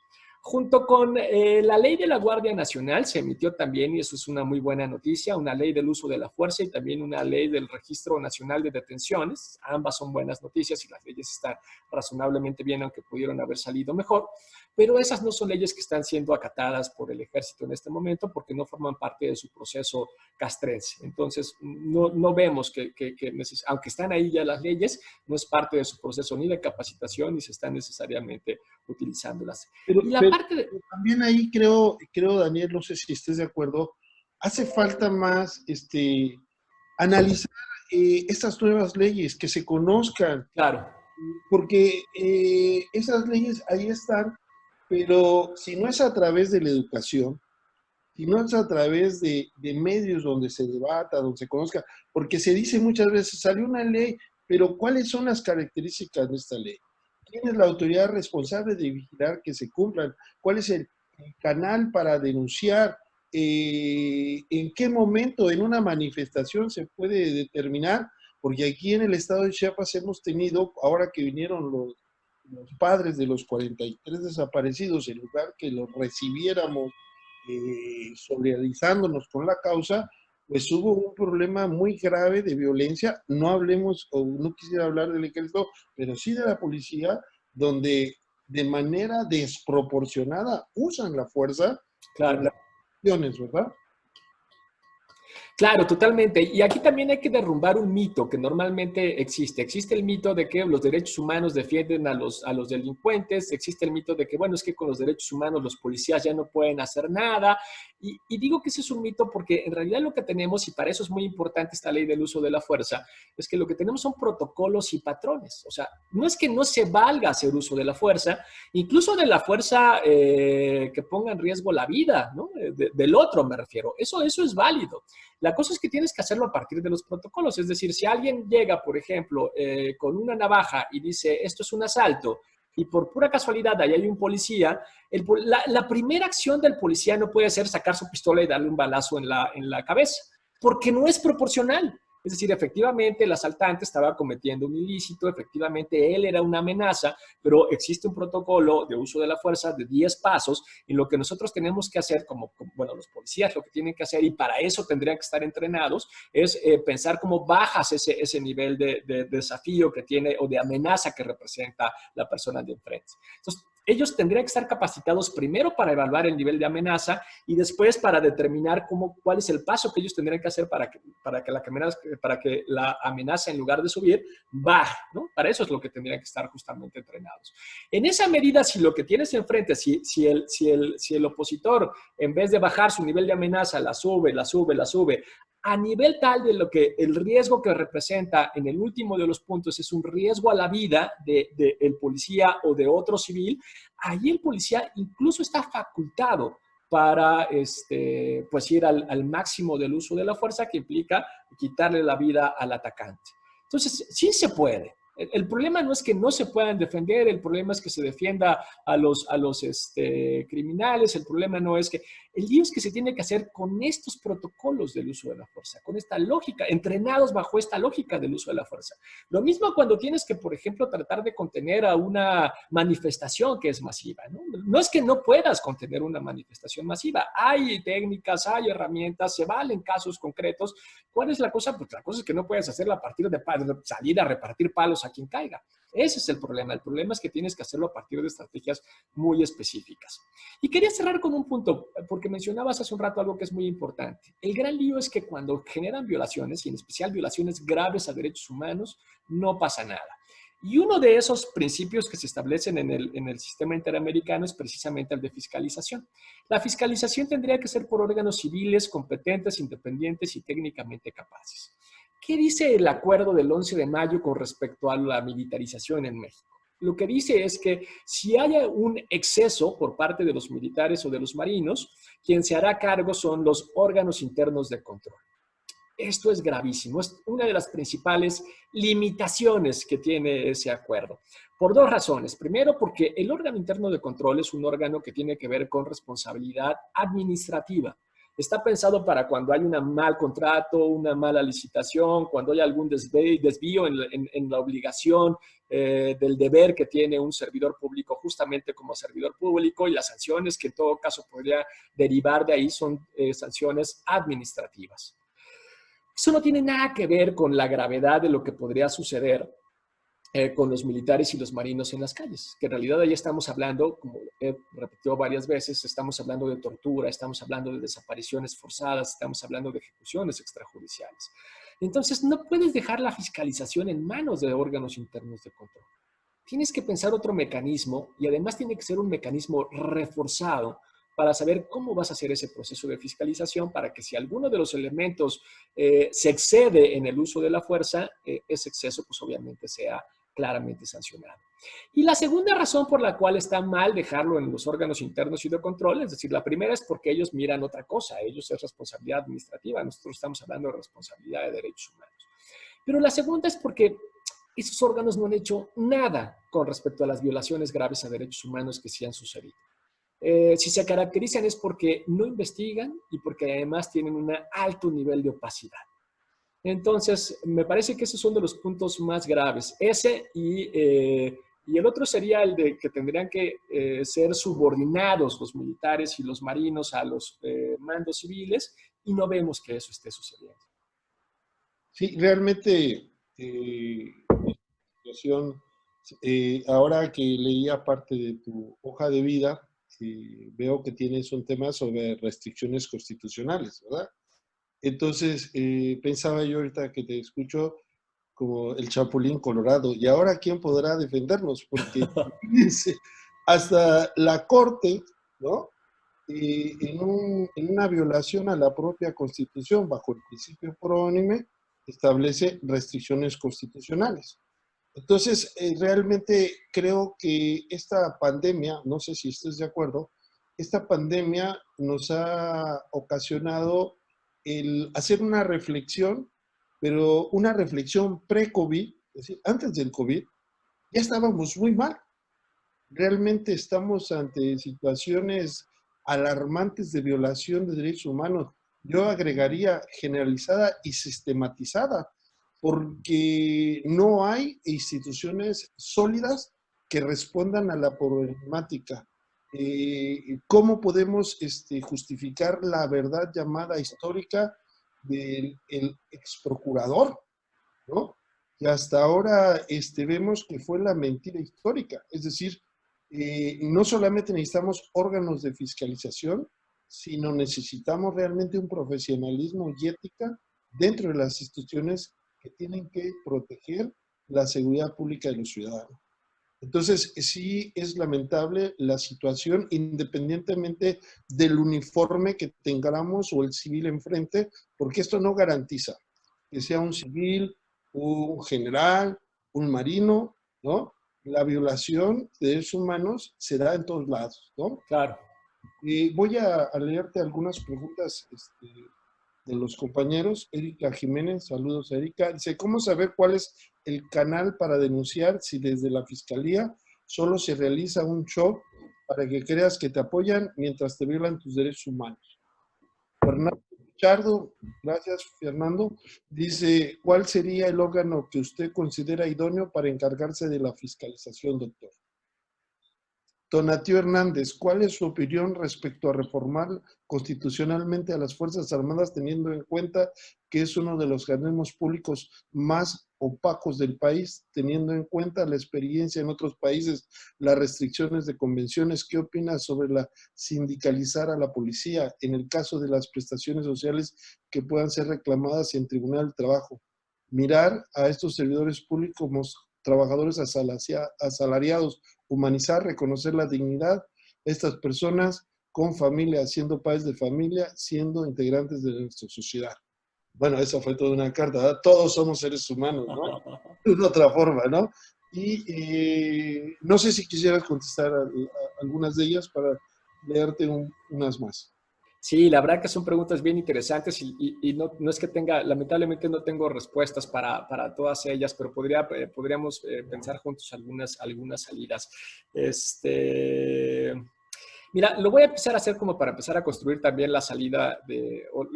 S2: Junto con la ley de la Guardia Nacional se emitió también, y eso es una muy buena noticia, una ley del uso de la fuerza y también una ley del Registro Nacional de Detenciones. Ambas son buenas noticias y las leyes están razonablemente bien, aunque pudieron haber salido mejor. Pero esas no son leyes que están siendo acatadas por el ejército en este momento porque no forman parte de su proceso castrense. Entonces, no vemos aunque están ahí ya las leyes, no es parte de su proceso ni de capacitación ni se están necesariamente utilizándolas. Y la parte de...
S1: También ahí creo, Daniel, no sé si estés de acuerdo, hace falta más analizar estas nuevas leyes, que se conozcan,
S2: Claro.
S1: porque esas leyes ahí están, pero si no es a través de la educación, si no es a través de medios donde se debata, donde se conozca, porque se dice muchas veces, salió una ley, pero ¿cuáles son las características de esta ley? ¿Quién es la autoridad responsable de vigilar que se cumplan? ¿Cuál es el canal para denunciar? ¿En qué momento en una manifestación se puede determinar? Porque aquí en el estado de Chiapas hemos tenido, ahora que vinieron los padres de los 43 desaparecidos, en lugar que los recibiéramos solidarizándonos con la causa, pues hubo un problema muy grave de violencia. No hablemos, o no quisiera hablar del ejército, pero sí de la policía, donde de manera desproporcionada usan la fuerza en
S2: Claro.
S1: las acciones, ¿verdad?
S2: Claro, totalmente. Y aquí también hay que derrumbar un mito que normalmente existe. Existe el mito de que los derechos humanos defienden a los delincuentes. Existe el mito de que, bueno, es que con los derechos humanos los policías ya no pueden hacer nada. Y digo que ese es un mito porque en realidad lo que tenemos, y para eso es muy importante esta ley del uso de la fuerza, es que lo que tenemos son protocolos y patrones. O sea, no es que no se valga hacer uso de la fuerza, incluso de la fuerza que ponga en riesgo la vida, ¿no? Del otro me refiero. Eso es válido. La cosa es que tienes que hacerlo a partir de los protocolos. Es decir, si alguien llega, por ejemplo, con una navaja y dice, esto es un asalto, y por pura casualidad ahí hay un policía, la primera acción del policía no puede ser sacar su pistola y darle un balazo en la cabeza, porque no es proporcional. Es decir, efectivamente el asaltante estaba cometiendo un ilícito, efectivamente él era una amenaza, pero existe un protocolo de uso de la fuerza de 10 pasos y lo que nosotros tenemos que hacer, bueno, los policías lo que tienen que hacer y para eso tendrían que estar entrenados, es pensar cómo bajas ese nivel de desafío que tiene o de amenaza que representa la persona de enfrente. Entonces, ellos tendrían que estar capacitados primero para evaluar el nivel de amenaza y después para determinar cuál es el paso que ellos tendrían que hacer para que la amenaza, en lugar de subir, baje, ¿no? Para eso es lo que tendrían que estar justamente entrenados. En esa medida, si lo que tienes enfrente, si el opositor, en vez de bajar su nivel de amenaza, la sube, a nivel tal de lo que el riesgo que representa en el último de los puntos es un riesgo a la vida del policía o de otro civil, ahí el policía incluso está facultado para pues ir al máximo del uso de la fuerza que implica quitarle la vida al atacante. Entonces, sí se puede. El problema no es que no se puedan defender, el problema es que se defienda a los criminales, el problema no es que... El lío es que se tiene que hacer con estos protocolos del uso de la fuerza, con esta lógica, entrenados bajo esta lógica del uso de la fuerza. Lo mismo cuando tienes que, por ejemplo, tratar de contener a una manifestación que es masiva, ¿no? No es que no puedas contener una manifestación masiva, hay técnicas, hay herramientas, se valen casos concretos. ¿Cuál es la cosa? Pues la cosa es que no puedes hacerlo a partir de salir a repartir palos a quien caiga. Ese es el problema. El problema es que tienes que hacerlo a partir de estrategias muy específicas. Y quería cerrar con un punto, porque mencionabas hace un rato algo que es muy importante. El gran lío es que cuando generan violaciones, y en especial violaciones graves a derechos humanos, no pasa nada. Y uno de esos principios que se establecen en el sistema interamericano es precisamente el de fiscalización. La fiscalización tendría que ser por órganos civiles, competentes, independientes y técnicamente capaces. ¿Qué dice el acuerdo del 11 de mayo con respecto a la militarización en México? Lo que dice es que si haya un exceso por parte de los militares o de los marinos, quien se hará cargo son los órganos internos de control. Esto es gravísimo, es una de las principales limitaciones que tiene ese acuerdo. Por dos razones. Primero, porque el órgano interno de control es un órgano que tiene que ver con responsabilidad administrativa. Está pensado para cuando hay un mal contrato, una mala licitación, cuando hay algún desvío en la obligación del deber que tiene un servidor público justamente como servidor público, y las sanciones que en todo caso podría derivar de ahí son sanciones administrativas. Eso no tiene nada que ver con la gravedad de lo que podría suceder con los militares y los marinos en las calles, que en realidad ahí estamos hablando, como he repetido varias veces, estamos hablando de tortura, estamos hablando de desapariciones forzadas, estamos hablando de ejecuciones extrajudiciales. Entonces, no puedes dejar la fiscalización en manos de órganos internos de control. Tienes que pensar otro mecanismo, y además tiene que ser un mecanismo reforzado para saber cómo vas a hacer ese proceso de fiscalización, para que si alguno de los elementos se excede en el uso de la fuerza, ese exceso pues obviamente sea claramente sancionado. Y la segunda razón por la cual está mal dejarlo en los órganos internos y de control, es decir, la primera es porque ellos miran otra cosa, ellos es responsabilidad administrativa, nosotros estamos hablando de responsabilidad de derechos humanos. Pero la segunda es porque esos órganos no han hecho nada con respecto a las violaciones graves a derechos humanos que sí han sucedido. Si se caracterizan es porque no investigan y porque además tienen un alto nivel de opacidad. Entonces, me parece que esos son de los puntos más graves. Ese y el otro sería el de que tendrían que ser subordinados los militares y los marinos a los mandos civiles, y no vemos que eso esté sucediendo.
S1: Sí, realmente, situación, ahora que leía parte de tu hoja de vida, veo que tienes un tema sobre restricciones constitucionales, ¿verdad? Entonces, pensaba yo ahorita que te escucho como el Chapulín Colorado, y ahora ¿quién podrá defendernos? Porque fíjense, hasta la Corte, ¿no? En una violación a la propia Constitución, bajo el principio prónime, establece restricciones constitucionales. Entonces, realmente creo que esta pandemia, no sé si estés de acuerdo, esta pandemia nos ha ocasionado el hacer una reflexión, pero una reflexión pre-COVID, es decir, antes del COVID, ya estábamos muy mal. Realmente estamos ante situaciones alarmantes de violación de derechos humanos. Yo agregaría generalizada y sistematizada, porque no hay instituciones sólidas que respondan a la problemática. ¿Cómo podemos justificar la verdad llamada histórica del ex procurador, ¿no? Y hasta ahora vemos que fue la mentira histórica. Es decir, no solamente necesitamos órganos de fiscalización, sino necesitamos realmente un profesionalismo y ética dentro de las instituciones que tienen que proteger la seguridad pública de los ciudadanos. Entonces, sí es lamentable la situación, independientemente del uniforme que tengamos o el civil enfrente, porque esto no garantiza que sea un civil, un general, un marino, ¿no? La violación de derechos humanos se da en todos lados, ¿no?
S2: Claro.
S1: Voy a leerte algunas preguntas de los compañeros. Erika Jiménez, saludos Erika. Dice, ¿cómo saber cuál es el canal para denunciar si desde la fiscalía solo se realiza un show para que creas que te apoyan mientras te violan tus derechos humanos? Fernando Pichardo, gracias Fernando, dice, ¿cuál sería el órgano que usted considera idóneo para encargarse de la fiscalización, doctor? Tonatiuh Hernández, ¿cuál es su opinión respecto a reformar constitucionalmente a las Fuerzas Armadas, teniendo en cuenta que es uno de los organismos públicos más opacos del país, teniendo en cuenta la experiencia en otros países, las restricciones de convenciones? ¿Qué opina sobre la sindicalizar a la policía en el caso de las prestaciones sociales que puedan ser reclamadas en Tribunal del Trabajo? Mirar a estos servidores públicos como trabajadores asalariados, humanizar, reconocer la dignidad de estas personas con familia, siendo padres de familia, siendo integrantes de nuestra sociedad. Bueno, esa fue toda una carta, ¿verdad? Todos somos seres humanos, ¿no? De otra forma, ¿no? Y no sé si quisieras contestar a algunas de ellas para leerte unas más.
S2: Sí, la verdad que son preguntas bien interesantes y no, no es que tenga, lamentablemente no tengo respuestas para todas ellas, pero podríamos pensar juntos algunas salidas. Este, mira, lo voy a empezar a hacer como para empezar a construir también la salida de, o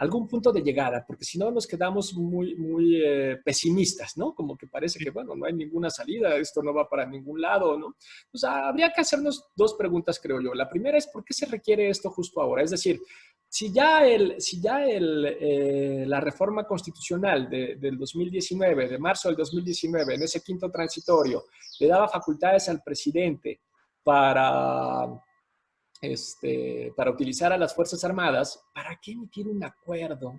S2: algún punto de llegada, porque si no nos quedamos muy pesimistas, ¿no? Como que parece que, bueno, no hay ninguna salida, esto no va para ningún lado, ¿no? O sea, habría que hacernos dos preguntas, creo yo. La primera es, ¿por qué se requiere esto justo ahora? Es decir, la reforma constitucional del 2019, de marzo del 2019, en ese quinto transitorio, le daba facultades al presidente para para utilizar a las Fuerzas Armadas, ¿para qué emitir un acuerdo?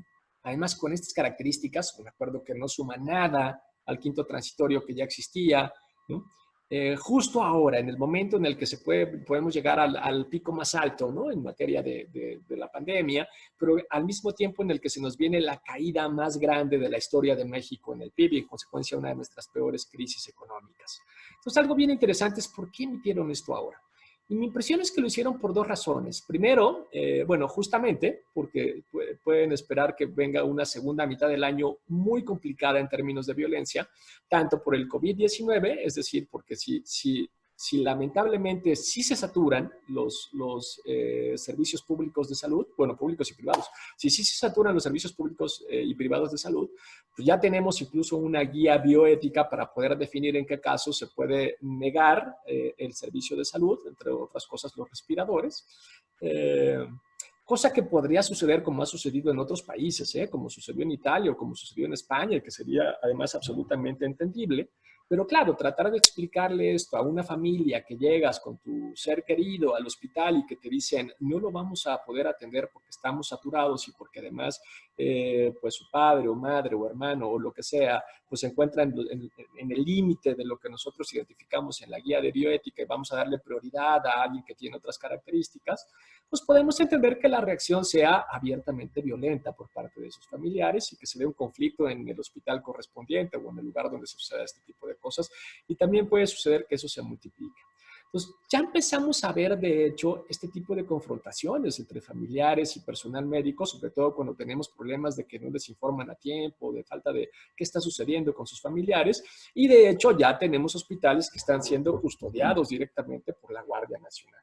S2: Además, con estas características, un acuerdo que no suma nada al quinto transitorio que ya existía, ¿no? Justo ahora, en el momento en el que podemos llegar al pico más alto, ¿no? En materia de la pandemia, pero al mismo tiempo en el que se nos viene la caída más grande de la historia de México en el PIB y en consecuencia una de nuestras peores crisis económicas. Entonces, algo bien interesante es por qué emitieron esto ahora. Y mi impresión es que lo hicieron por dos razones. Primero, bueno, justamente porque pueden esperar que venga una segunda mitad del año muy complicada en términos de violencia, tanto por el COVID-19, es decir, porque si lamentablemente sí se saturan los servicios públicos de salud, bueno, públicos y privados, si sí se saturan los servicios públicos y privados de salud, pues ya tenemos incluso una guía bioética para poder definir en qué casos se puede negar el servicio de salud, entre otras cosas los respiradores. Cosa que podría suceder como ha sucedido en otros países, como sucedió en Italia o como sucedió en España, que sería además absolutamente entendible. Pero claro, tratar de explicarle esto a una familia que llegas con tu ser querido al hospital y que te dicen no lo vamos a poder atender porque estamos saturados y porque además pues su padre o madre o hermano o lo que sea pues se encuentra en el límite de lo que nosotros identificamos en la guía de bioética y vamos a darle prioridad a alguien que tiene otras características, pues podemos entender que la reacción sea abiertamente violenta por parte de sus familiares y que se dé un conflicto en el hospital correspondiente o en el lugar donde suceda este tipo de cosas. Y también puede suceder que eso se multiplique. Entonces, ya empezamos a ver, de hecho, este tipo de confrontaciones entre familiares y personal médico, sobre todo cuando tenemos problemas de que no les informan a tiempo, de falta de qué está sucediendo con sus familiares. Y de hecho, ya tenemos hospitales que están siendo custodiados directamente por la Guardia Nacional.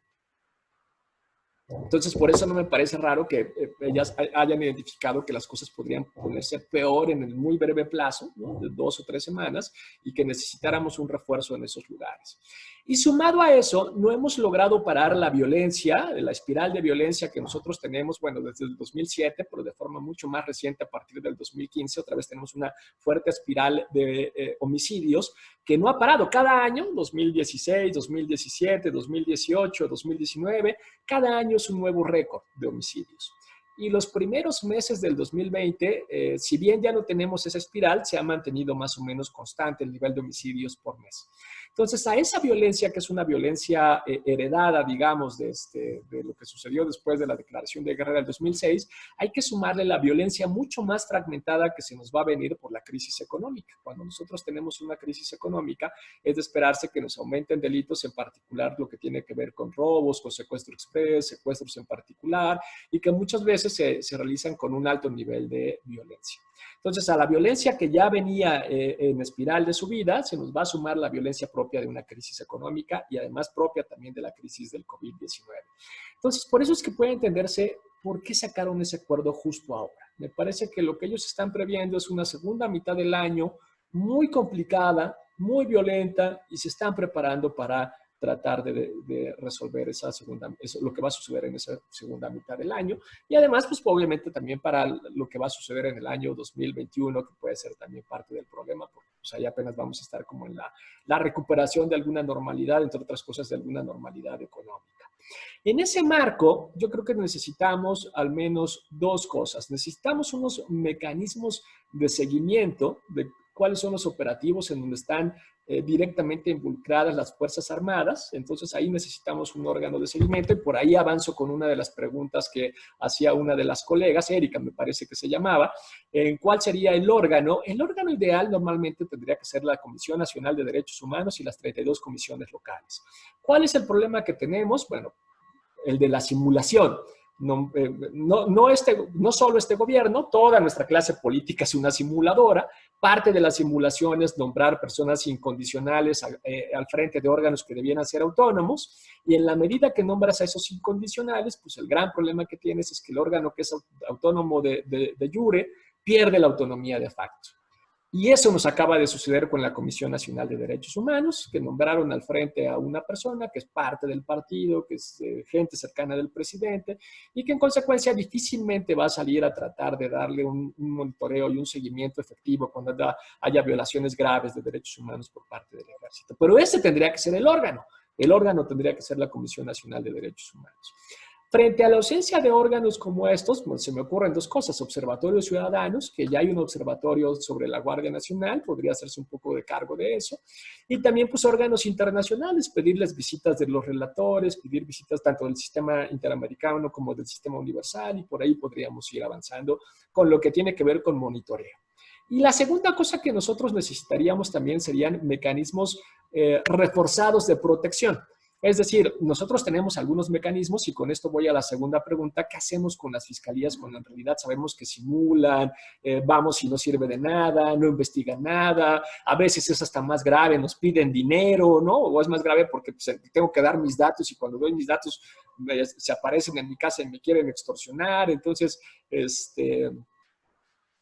S2: Entonces, por eso no me parece raro que ellas hayan identificado que las cosas podrían ponerse peor en el muy breve plazo, ¿no? De 2 o 3 semanas, y que necesitáramos un refuerzo en esos lugares. Y sumado a eso, no hemos logrado parar la violencia, la espiral de violencia que nosotros tenemos, bueno, desde el 2007, pero de forma mucho más reciente a partir del 2015, otra vez tenemos una fuerte espiral de homicidios que no ha parado cada año, 2016, 2017, 2018, 2019, cada año es un nuevo récord de homicidios. Y los primeros meses del 2020, si bien ya no tenemos esa espiral, se ha mantenido más o menos constante el nivel de homicidios por mes. Entonces, a esa violencia, que es una violencia heredada, digamos, de lo que sucedió después de la declaración de guerra del 2006, hay que sumarle la violencia mucho más fragmentada que se nos va a venir por la crisis económica. Cuando nosotros tenemos una crisis económica, es de esperarse que nos aumenten delitos, en particular lo que tiene que ver con robos, con secuestro express, secuestros en particular, y que muchas veces se realizan con un alto nivel de violencia. Entonces, a la violencia que ya venía en espiral de subida, se nos va a sumar la violencia propia de una crisis económica y además propia también de la crisis del COVID-19. Entonces, por eso es que puede entenderse por qué sacaron ese acuerdo justo ahora. Me parece que lo que ellos están previendo es una segunda mitad del año muy complicada, muy violenta, y se están preparando para tratar de resolver lo que va a suceder en esa segunda mitad del año. Y además, pues obviamente también para lo que va a suceder en el año 2021, que puede ser también parte del problema, porque pues, ahí apenas vamos a estar como en la recuperación de alguna normalidad, entre otras cosas, de alguna normalidad económica. En ese marco, yo creo que necesitamos al menos dos cosas. Necesitamos unos mecanismos de seguimiento de cuáles son los operativos en donde están directamente involucradas las Fuerzas Armadas. Entonces ahí necesitamos un órgano de seguimiento y por ahí avanzo con una de las preguntas que hacía una de las colegas, Erika me parece que se llamaba, ¿cuál sería el órgano? El órgano ideal normalmente tendría que ser la Comisión Nacional de Derechos Humanos y las 32 comisiones locales. ¿Cuál es el problema que tenemos? Bueno, el de la simulación. No solo este gobierno, toda nuestra clase política es una simuladora. Parte de la simulación es nombrar personas incondicionales al frente de órganos que debieran ser autónomos, y en la medida que nombras a esos incondicionales, pues el gran problema que tienes es que el órgano que es autónomo de jure pierde la autonomía de facto. Y eso nos acaba de suceder con la Comisión Nacional de Derechos Humanos, que nombraron al frente a una persona que es parte del partido, que es gente cercana del presidente, y que en consecuencia difícilmente va a salir a tratar de darle un monitoreo y un seguimiento efectivo cuando haya violaciones graves de derechos humanos por parte del ejército. Pero ese tendría que ser el órgano. El órgano tendría que ser la Comisión Nacional de Derechos Humanos. Frente a la ausencia de órganos como estos, pues, se me ocurren dos cosas: observatorios ciudadanos, que ya hay un observatorio sobre la Guardia Nacional, podría hacerse un poco de cargo de eso, y también pues órganos internacionales, pedirles visitas de los relatores, pedir visitas tanto del sistema interamericano como del sistema universal, y por ahí podríamos ir avanzando con lo que tiene que ver con monitoreo. Y la segunda cosa que nosotros necesitaríamos también serían mecanismos reforzados de protección. Es decir, nosotros tenemos algunos mecanismos, y con esto voy a la segunda pregunta: ¿qué hacemos con las fiscalías cuando en realidad sabemos que simulan, vamos y no sirve de nada, no investigan nada? A veces es hasta más grave, nos piden dinero, ¿no? O es más grave porque pues, tengo que dar mis datos, y cuando doy mis datos se aparecen en mi casa y me quieren extorsionar. Entonces,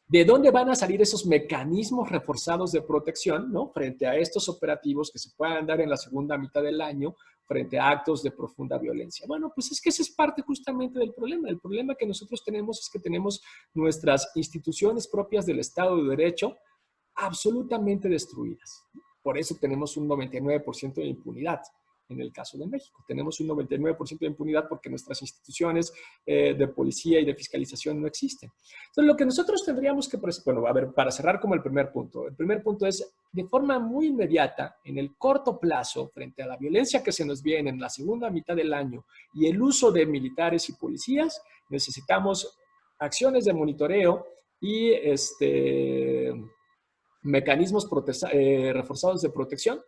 S2: ¿de dónde van a salir esos mecanismos reforzados de protección, ¿no?, frente a estos operativos que se puedan dar en la segunda mitad del año frente a actos de profunda violencia? Bueno, pues es que ese es parte justamente del problema. El problema que nosotros tenemos es que tenemos nuestras instituciones propias del Estado de Derecho absolutamente destruidas. Por eso tenemos un 99% de impunidad. En el caso de México, tenemos un 99% de impunidad porque nuestras instituciones de policía y de fiscalización no existen. Entonces, lo que nosotros tendríamos que, bueno, a ver, para cerrar como el primer punto es, de forma muy inmediata, en el corto plazo, frente a la violencia que se nos viene en la segunda mitad del año y el uso de militares y policías, necesitamos acciones de monitoreo y mecanismos reforzados de protección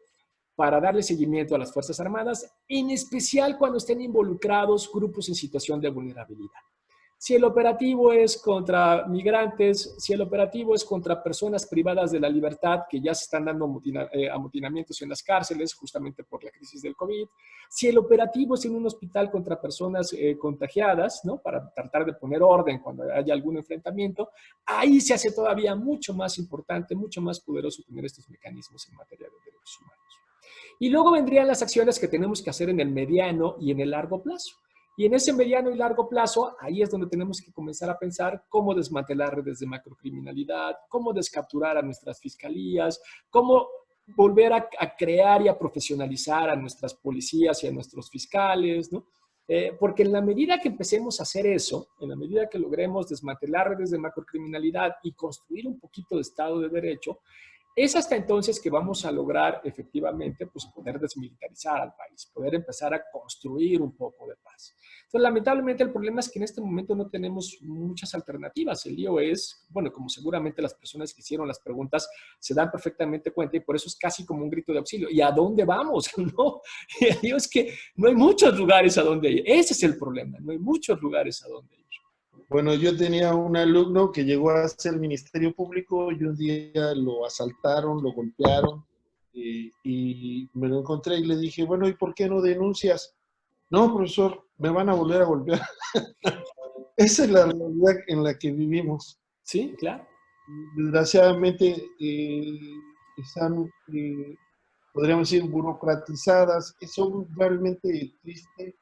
S2: para darle seguimiento a las Fuerzas Armadas, en especial cuando estén involucrados grupos en situación de vulnerabilidad. Si el operativo es contra migrantes, si el operativo es contra personas privadas de la libertad que ya se están dando amotinamientos en las cárceles justamente por la crisis del COVID, si el operativo es en un hospital contra personas contagiadas, ¿no?, para tratar de poner orden cuando haya algún enfrentamiento, ahí se hace todavía mucho más importante, mucho más poderoso tener estos mecanismos en materia de derechos humanos. Y luego vendrían las acciones que tenemos que hacer en el mediano y en el largo plazo. Y en ese mediano y largo plazo, ahí es donde tenemos que comenzar a pensar cómo desmantelar redes de macrocriminalidad, cómo descapturar a nuestras fiscalías, cómo volver a crear y a profesionalizar a nuestras policías y a nuestros fiscales, ¿no? Porque en la medida que empecemos a hacer eso, en la medida que logremos desmantelar redes de macrocriminalidad y construir un poquito de Estado de Derecho, es hasta entonces que vamos a lograr efectivamente pues, poder desmilitarizar al país, poder empezar a construir un poco de paz. Entonces, lamentablemente, el problema es que en este momento no tenemos muchas alternativas. El lío es, bueno, como seguramente las personas que hicieron las preguntas se dan perfectamente cuenta, y por eso es casi como un grito de auxilio. ¿Y a dónde vamos? ¿No? Y el lío es que no hay muchos lugares a donde ir. Ese es el problema, no hay muchos lugares a donde ir.
S1: Bueno, yo tenía un alumno que llegó a ser Ministerio Público y un día lo asaltaron, lo golpearon y me lo encontré y le dije, bueno, ¿y por qué no denuncias? No, profesor, me van a volver a golpear. Esa es la realidad en la que vivimos.
S2: Sí, claro.
S1: Desgraciadamente están, podríamos decir, burocratizadas. Son realmente tristes.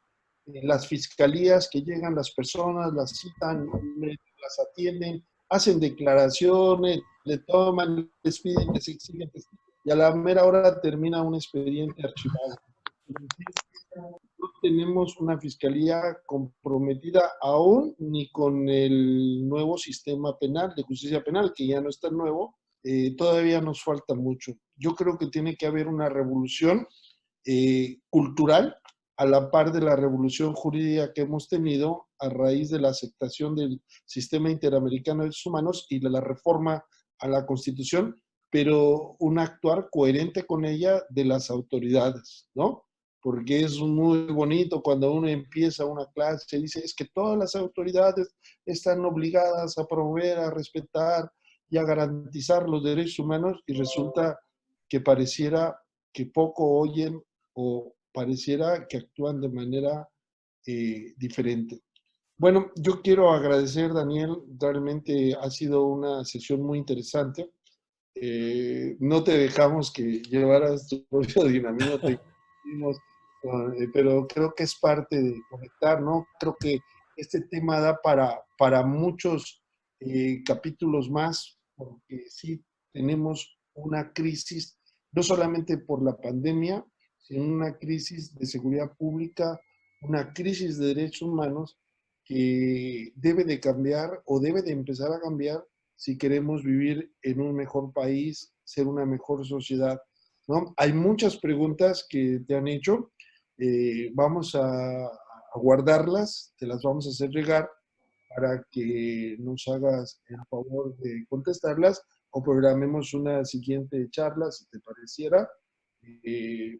S1: Las fiscalías que llegan las personas, las citan, las atienden, hacen declaraciones, le toman, les piden, les exigen, y a la mera hora termina un expediente archivado. No tenemos una fiscalía comprometida aún ni con el nuevo sistema penal, de justicia penal, que ya no es tan nuevo. Todavía nos falta mucho. Yo creo que tiene que haber una revolución cultural a la par de la revolución jurídica que hemos tenido a raíz de la aceptación del sistema interamericano de derechos humanos y de la reforma a la Constitución, pero un actuar coherente con ella de las autoridades, ¿no? porque es muy bonito cuando uno empieza una clase y dice, es que todas las autoridades están obligadas a promover, a respetar y a garantizar los derechos humanos, y resulta que pareciera que poco oyen o pareciera que actúan de manera diferente. Bueno, yo quiero agradecer, Daniel, realmente ha sido una sesión muy interesante. No te dejamos que llevaras tu propio dinamismo, pero creo que es parte de conectar, ¿no? Creo que este tema da para muchos capítulos más, porque sí tenemos una crisis, no solamente por la pandemia, sino una crisis de seguridad pública, una crisis de derechos humanos que debe de cambiar o debe de empezar a cambiar si queremos vivir en un mejor país, ser una mejor sociedad, ¿no? Hay muchas preguntas que te han hecho, vamos a guardarlas, te las vamos a hacer llegar para que nos hagas el favor de contestarlas o programemos una siguiente charla, si te pareciera,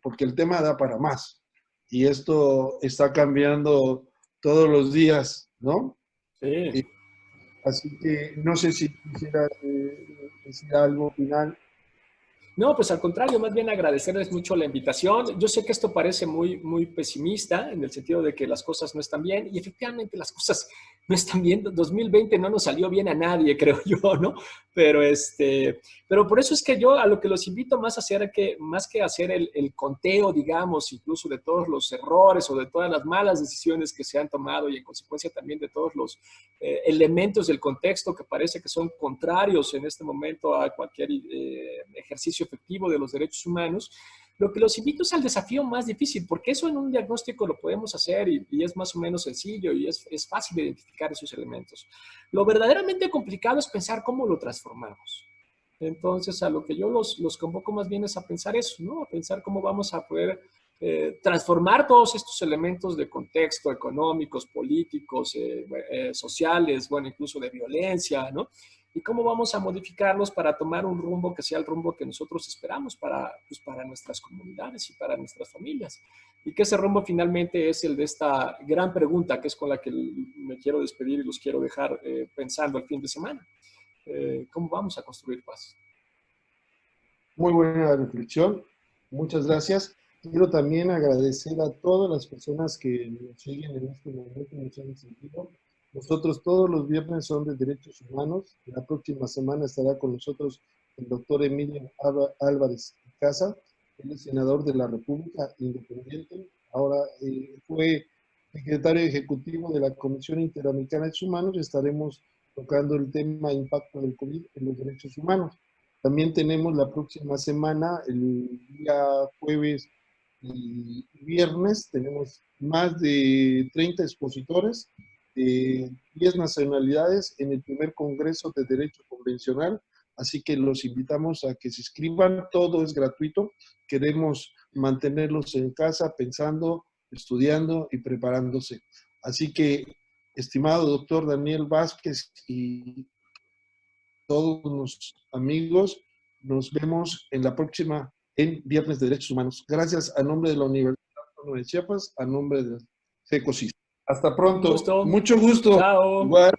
S1: porque el tema da para más y esto está cambiando todos los días, ¿no?
S2: Sí.
S1: Así que no sé si quisieras decir algo final.
S2: No, pues al contrario, más bien agradecerles mucho la invitación. Yo sé que esto parece muy pesimista en el sentido de que las cosas no están bien y efectivamente las cosas no están bien. 2020 no nos salió bien a nadie, creo yo, ¿no? Pero, pero por eso es que yo a lo que los invito más a hacer, más que hacer el conteo, digamos, incluso de todos los errores o de todas las malas decisiones que se han tomado y en consecuencia también de todos los elementos del contexto que parece que son contrarios en este momento a cualquier ejercicio efectivo de los derechos humanos, lo que los invito es al desafío más difícil, porque eso en un diagnóstico lo podemos hacer y es más o menos sencillo y es fácil identificar esos elementos. Lo verdaderamente complicado es pensar cómo lo transformamos. Entonces, a lo que yo los convoco más bien es a pensar eso, ¿no? A pensar cómo vamos a poder transformar todos estos elementos de contexto económicos, políticos, sociales, bueno, incluso de violencia, ¿no? Y cómo vamos a modificarlos para tomar un rumbo que sea el rumbo que nosotros esperamos pues para nuestras comunidades y para nuestras familias. Y que ese rumbo finalmente es el de esta gran pregunta, que es con la que me quiero despedir y los quiero dejar pensando el fin de semana. ¿Cómo vamos a construir paz?
S1: Muy buena reflexión. Muchas gracias. Quiero también agradecer a todas las personas que nos siguen en este momento y nos han seguido. Nosotros todos los viernes son de Derechos Humanos. La próxima semana estará con nosotros el doctor Emilio Álvarez Casa. Él es senador de la República Independiente. Ahora fue secretario ejecutivo de la Comisión Interamericana de Derechos Humanos. Estaremos tocando el tema impacto del COVID en los derechos humanos. También tenemos la próxima semana, el día jueves y viernes, tenemos más de 30 expositores de 10 nacionalidades en el primer Congreso de Derecho Convencional, así que los invitamos a que se inscriban, todo es gratuito, queremos mantenerlos en casa pensando, estudiando y preparándose. Así que, estimado doctor Daniel Vázquez y todos los amigos, nos vemos en la próxima, en Viernes de Derechos Humanos. Gracias a nombre de la Universidad Autónoma de Chiapas, a nombre de FECOSIS. Hasta
S2: Un
S1: pronto.
S2: gusto.
S1: Mucho gusto.
S2: Chao.
S1: Igual.